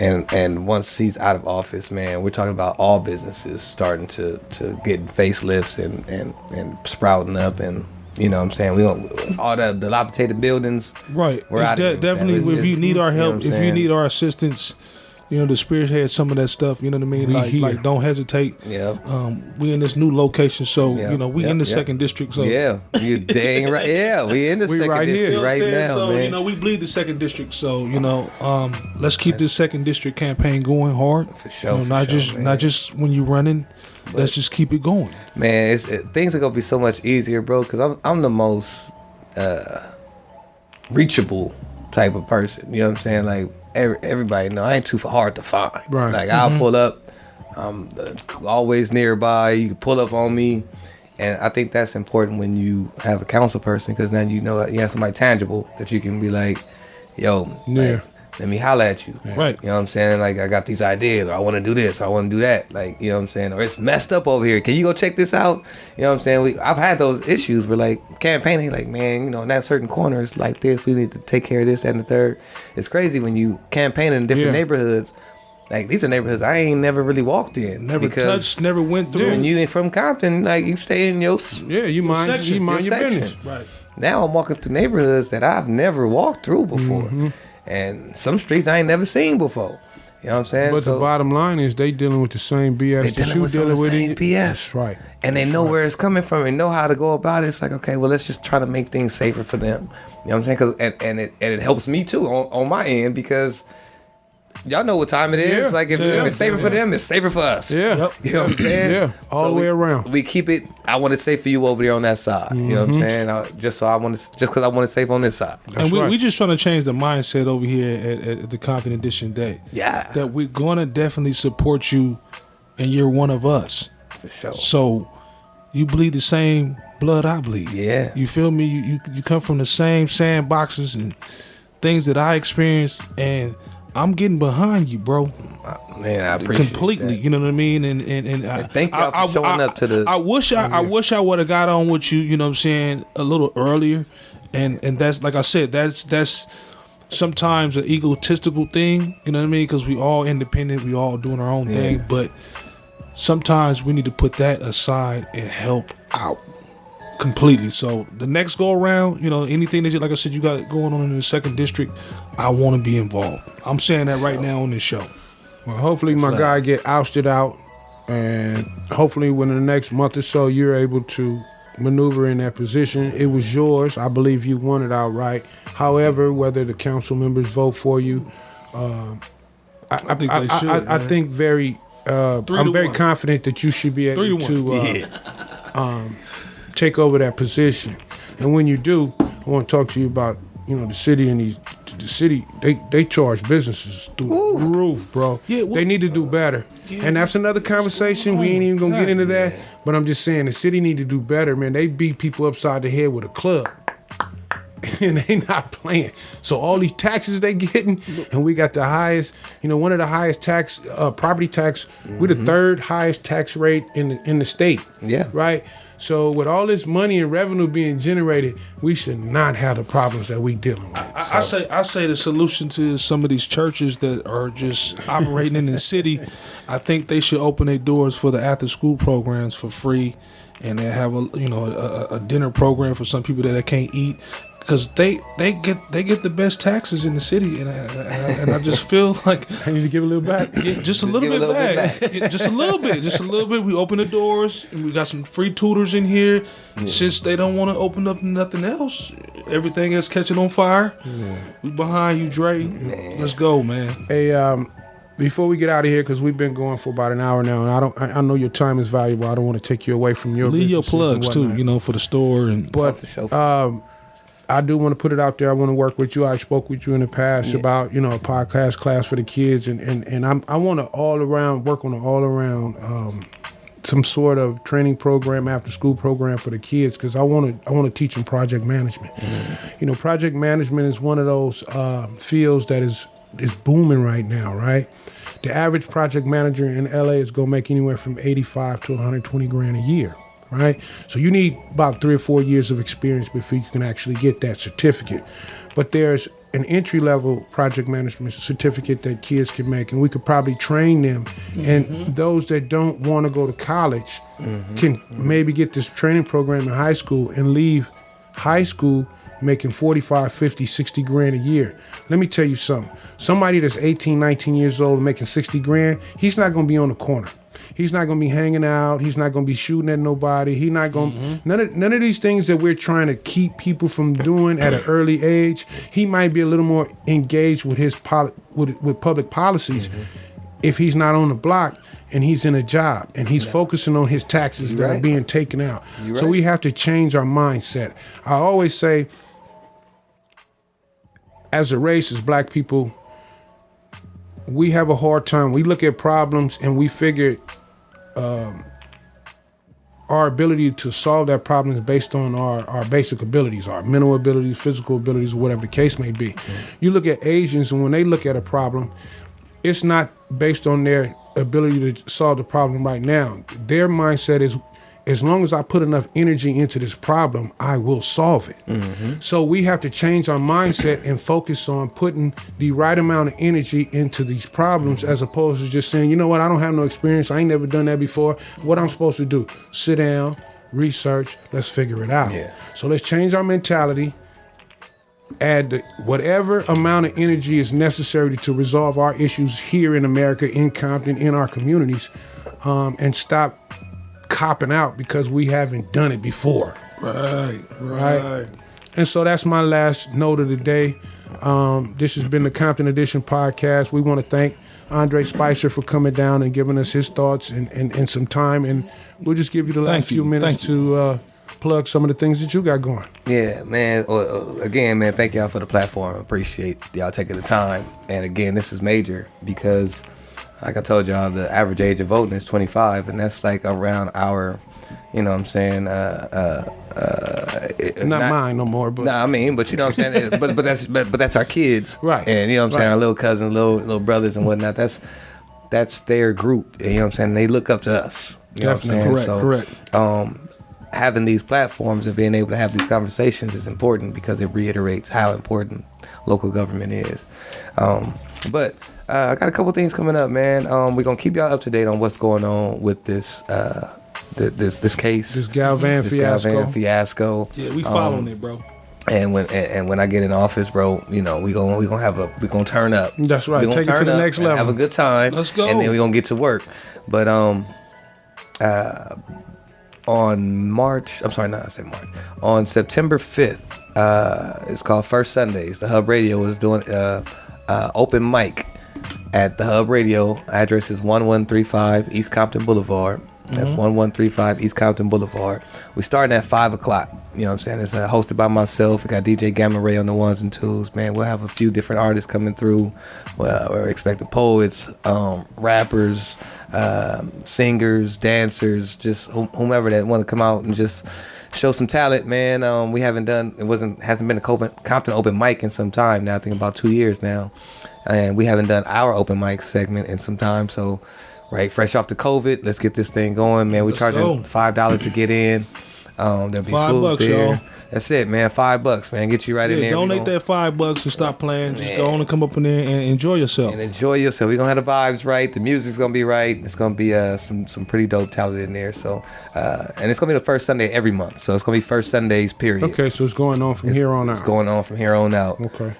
And once he's out of office, man, we're talking about all businesses starting to get facelifts and sprouting up, and you know what I'm saying, we don't all the dilapidated buildings. Right. We're out of definitely if you need our help, you know if you need our assistance, you know, to spearhead some of that stuff, you know what I mean? Like don't hesitate. Yeah. We in this new location, so you know, we in the second district, so yeah, you dang right. Yeah, we in the second right district here. right now, so, man. you know, we bleed the second district, so you know, let's keep this second district campaign going hard. For sure, You know, not just when you're running. Let's just keep it going, man. Things are gonna be so much easier, bro. Because I'm the most reachable type of person. You know what I'm saying? Like everybody know I ain't too hard to find. Right. Like I'll pull up. I'm always nearby. You can pull up on me, and I think that's important when you have a council person, because then you know you have somebody tangible that you can be like, yo, like, let me holler at you. Right. You know what I'm saying? Like, I got these ideas, or I want to do this, or I want to do that. Like, you know what I'm saying? Or it's messed up over here. Can you go check this out? You know what I'm saying? I've had those issues where, like, campaigning, like, man, you know, in that certain corner, it's like this. We need to take care of this, that, and the third. It's crazy when you campaign in different neighborhoods. Like, these are neighborhoods I ain't never really walked in. never touched, never went through. When you ain't from Compton, like, you stay in your you mind section, your section. business. Right. Now I'm walking through neighborhoods that I've never walked through before. And some streets I ain't never seen before. You know what I'm saying? But the bottom line is they dealing with the same BS that you dealing with. Same BS. That's right. And they know where it's coming from and know how to go about it. It's like, okay, well, let's just try to make things safer for them. You know what I'm saying? Cause, and it helps me too on my end, because y'all know what time it is. Yeah. Like if it's safer for them, it's safer for us. Yeah. Yep. You know what I'm saying? Yeah. All the way around. We keep it. I want it safe for you over there on that side. You know what I'm saying? Just because I want it safe on this side. And right. we just trying to change the mindset over here at the Compton Edition Day. Yeah. That we're gonna definitely support you, and you're one of us. For sure. So you bleed the same blood I bleed. Yeah. You feel me? You come from the same sandboxes and things that I experienced, and I'm getting behind you, bro. Man, I appreciate completely. that. You know what I mean? And thank y'all for showing up to the. I wish I would have got on with you. You know what I'm saying, a little earlier, and that's like I said. That's sometimes an egotistical thing. You know what I mean? Because we all independent. We all doing our own thing. But sometimes we need to put that aside and help out completely. So the next go around, you know, anything that like I said, you got going on in the second district, I want to be involved. I'm saying that right now on this show. Well, hopefully my guy get ousted out, and hopefully within the next month or so you're able to maneuver in that position. It was yours. I believe you won it outright. However, whether the council members vote for you, I think they should. I think I'm very confident that you should be able to take over that position. And when you do, I want to talk to you about, you know, the city and the city, they charge businesses through the roof, bro. Yeah, they need to do better. Yeah, and that's another conversation. We ain't even gonna get into that. But I'm just saying the city need to do better, man. They beat people upside the head with a club. And they not playing. So all these taxes they getting, and we got the highest, you know, one of the highest tax, property tax. We're the third highest tax rate in the state. Yeah. Right. So with all this money and revenue being generated, we should not have the problems that we dealing with. I say the solution to some of these churches that are just operating in the city, I think they should open their doors for the after school programs for free, and they have a dinner program for some people that can't eat. because they get the best taxes in the city, and I just feel like I need to give a little back. yeah, just a little bit back. Yeah, just a little bit. We open the doors, and we got some free tutors in here. Yeah. Since they don't want to open up nothing else, everything is catching on fire. Yeah. We behind you, Dre. Man. Let's go, man. Hey, before we get out of here, because we've been going for about an hour now, and I know your time is valuable. I don't want to take you away from your leave your plugs too, for the store but I do want to put it out there. I want to work with you. I spoke with you in the past about a podcast class for the kids, and I want to work on an all around some sort of training program, after school program for the kids, because I want to teach them project management. Mm-hmm. Project management is one of those fields that is booming right now, right? The average project manager in LA is going to make anywhere from 85 to 120 grand a year, right? So you need about 3 or 4 years of experience before you can actually get that certificate. But there's an entry-level project management certificate that kids can make, and we could probably train them. Mm-hmm. And those that don't want to go to college can maybe get this training program in high school and leave high school making 45, 50, 60 grand a year. Let me tell you something. Somebody that's 18, 19 years old making 60 grand, he's not going to be on the corner. He's not going to be hanging out. He's not going to be shooting at nobody. He's not going none of these things that we're trying to keep people from doing at an early age. He might be a little more engaged with his with public policies if he's not on the block and he's in a job and he's focusing on his taxes that are being taken out. So we have to change our mindset. I always say, as a race, as black people, we have a hard time. We look at problems and we figure our ability to solve that problem is based on our basic abilities, our mental abilities, physical abilities, whatever the case may be. You look at Asians, and when they look at a problem, it's not based on their ability to solve the problem right now. Their mindset is, as long as I put enough energy into this problem, I will solve it. So we have to change our mindset and focus on putting the right amount of energy into these problems, as opposed to just saying, you know what, I don't have no experience. I ain't never done that before. What I'm supposed to do? Sit down, research, let's figure it out. So let's change our mentality, add whatever amount of energy is necessary to resolve our issues here in America, in Compton, in our communities, and stop copping out because we haven't done it before. Right. And so that's my last note of the day. This has been the Compton Edition podcast. We want to thank Andre Spicer for coming down and giving us his thoughts and some time. And we'll just give you the last few minutes to plug some of the things that you got going. Yeah, man. Again, man, thank y'all for the platform. Appreciate y'all taking the time. And again, this is major because, like I told y'all, the average age of voting is 25, and that's like around our, you know what I'm saying? Not mine no more, but I mean, but you know what I'm saying? but that's our kids, right? And you know what I'm saying? Our little cousins, little brothers, and whatnot. That's their group. You know what I'm saying? They look up to us. You know Definitely. What I'm saying? Correct. Having these platforms and being able to have these conversations is important because it reiterates how important local government is. But I got a couple things coming up, man. We're gonna keep y'all up to date on what's going on with this this case, this Galvan fiasco. Yeah, we following it, bro. And when I get in office, bro, we gonna turn up. That's right. Take it to the next level. Have a good time. Let's go. And then we're gonna get to work. But on September 5th, it's called First Sundays. The Hub Radio is doing open mic at the Hub Radio. Address is 1135 East Compton Boulevard. That's 1135 East Compton Boulevard. We starting at 5 o'clock. You know what I'm saying? It's hosted by myself. We got DJ Gamma Ray on the ones and twos. Man, we'll have a few different artists coming through. We're expecting poets, rappers, singers, dancers, just whomever that want to come out and just show some talent, man. We hasn't been a Compton open mic in some time now. I think about 2 years now, and we haven't done our open mic segment in some time. So, right, fresh off the COVID, let's get this thing going, man. We charging $5 to get in. There'll be $5 food there. y'all. That's it, man. $5, man. Get you right in there. Donate that $5 and stop playing. Just go on and come up in there and enjoy yourself. And enjoy yourself. We're gonna have the vibes right. The music's gonna be right. It's gonna be some pretty dope talent in there. So and it's gonna be the first Sunday every month. So it's gonna be first Sundays, period. Okay, so it's going on from here on out. It's going on from here on out. Okay.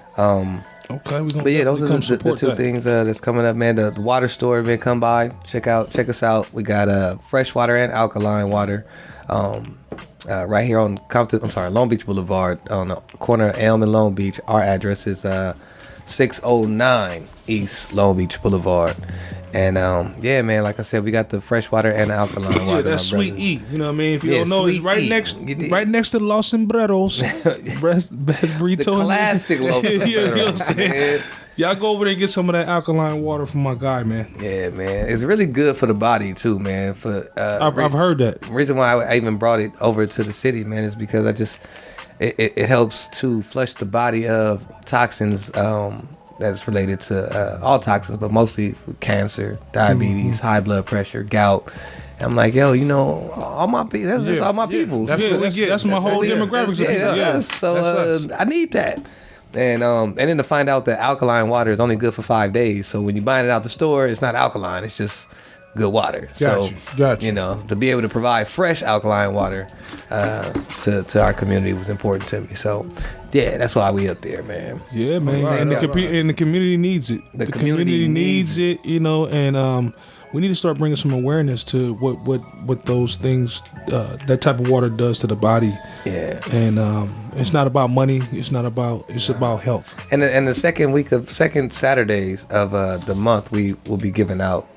Okay, we're gonna. But yeah, those are the two things that's coming up, man. The water store, man, come by, check us out. We got fresh water and alkaline water, right here on Long Beach Boulevard on the corner of Elm and Long Beach. Our address is 609 East Long Beach Boulevard. And yeah, man, like I said, we got the fresh water and alkaline water. Yeah, that's Sweet E. You know what I mean? If you don't know, it's right next to Los Sombreros. Best burrito. The classic Los Sombreros. You know what I'm saying? Y'all go over there and get some of that alkaline water from my guy, man. Yeah, man. It's really good for the body, too, man. I've heard that. The reason why I even brought it over to the city, man, is because it helps to flush the body of toxins that's related to all toxins, but mostly cancer, diabetes, high blood pressure, gout. And I'm like, yo, all my people, that's all my people. That's my whole demographic. So I need that. And then to find out that alkaline water is only good for 5 days. So when you buy it out the store, it's not alkaline. It's just good water. Gotcha. To be able to provide fresh alkaline water to our community was important to me. So yeah, that's why we up there, man. Yeah, man. Right, and the community needs it. The community needs it, and we need to start bringing some awareness to what those things, that type of water does to the body. Yeah. And it's not about money. It's about health. And the second Saturdays of the month, we will be giving out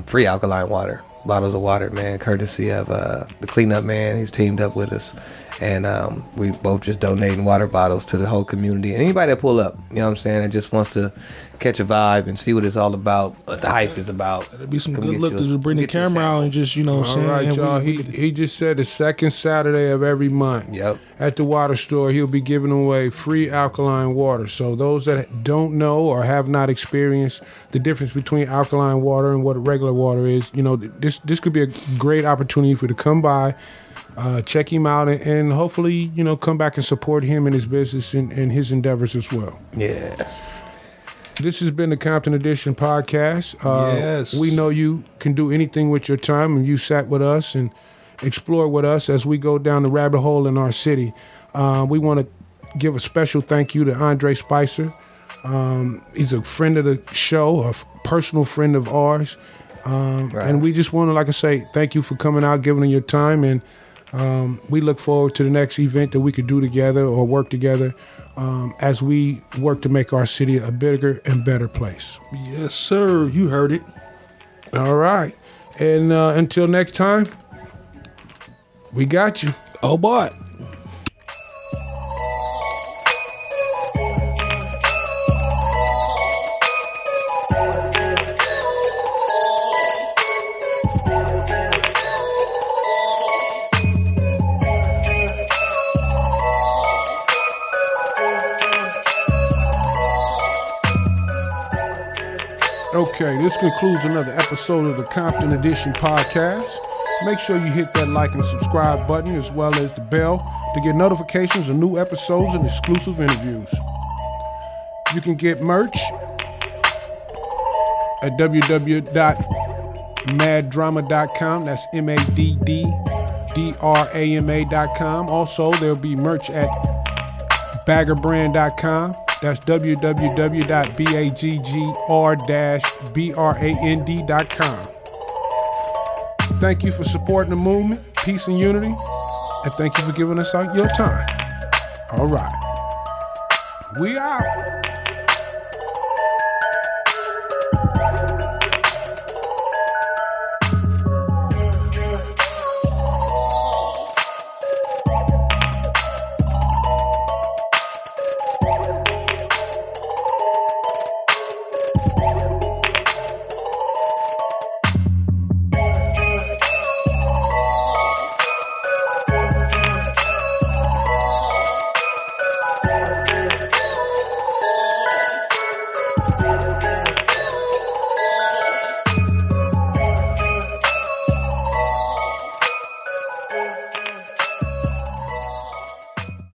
free alkaline water, bottles of water, man, courtesy of the cleanup man. He's teamed up with us. And we both just donating water bottles to the whole community. And anybody that pull up, you know what I'm saying, that just wants to catch a vibe and see what it's all about, what the hype is about. It'll be some good look to bring the camera out and just, all right, y'all. He just said the second Saturday of every month. Yep. At the water store, he'll be giving away free alkaline water. So those that don't know or have not experienced the difference between alkaline water and what regular water is, this could be a great opportunity for you to come by. Check him out and hopefully, come back and support him in his business and his endeavors as well. Yeah. This has been the Compton Edition podcast. Yes. We know you can do anything with your time, and you sat with us and explored with us as we go down the rabbit hole in our city. We want to give a special thank you to Andre Spicer. He's a friend of the show, a personal friend of ours. Right. And we just want to, like I say, thank you for coming out, giving us your time, and we look forward to the next event that we could do together or work together as we work to make our city a bigger and better place. Yes, sir. You heard it. All right. And until next time, we got you. Oh, boy. Okay, this concludes another episode of the Compton Edition podcast. Make sure you hit that like and subscribe button as well as the bell to get notifications of new episodes and exclusive interviews. You can get merch at www.maddrama.com. That's MADDDRAMA.com. Also, there'll be merch at baggerbrand.com. That's www.baggr-brand.com. Thank you for supporting the movement, peace and unity, and thank you for giving us your time. All right. We out.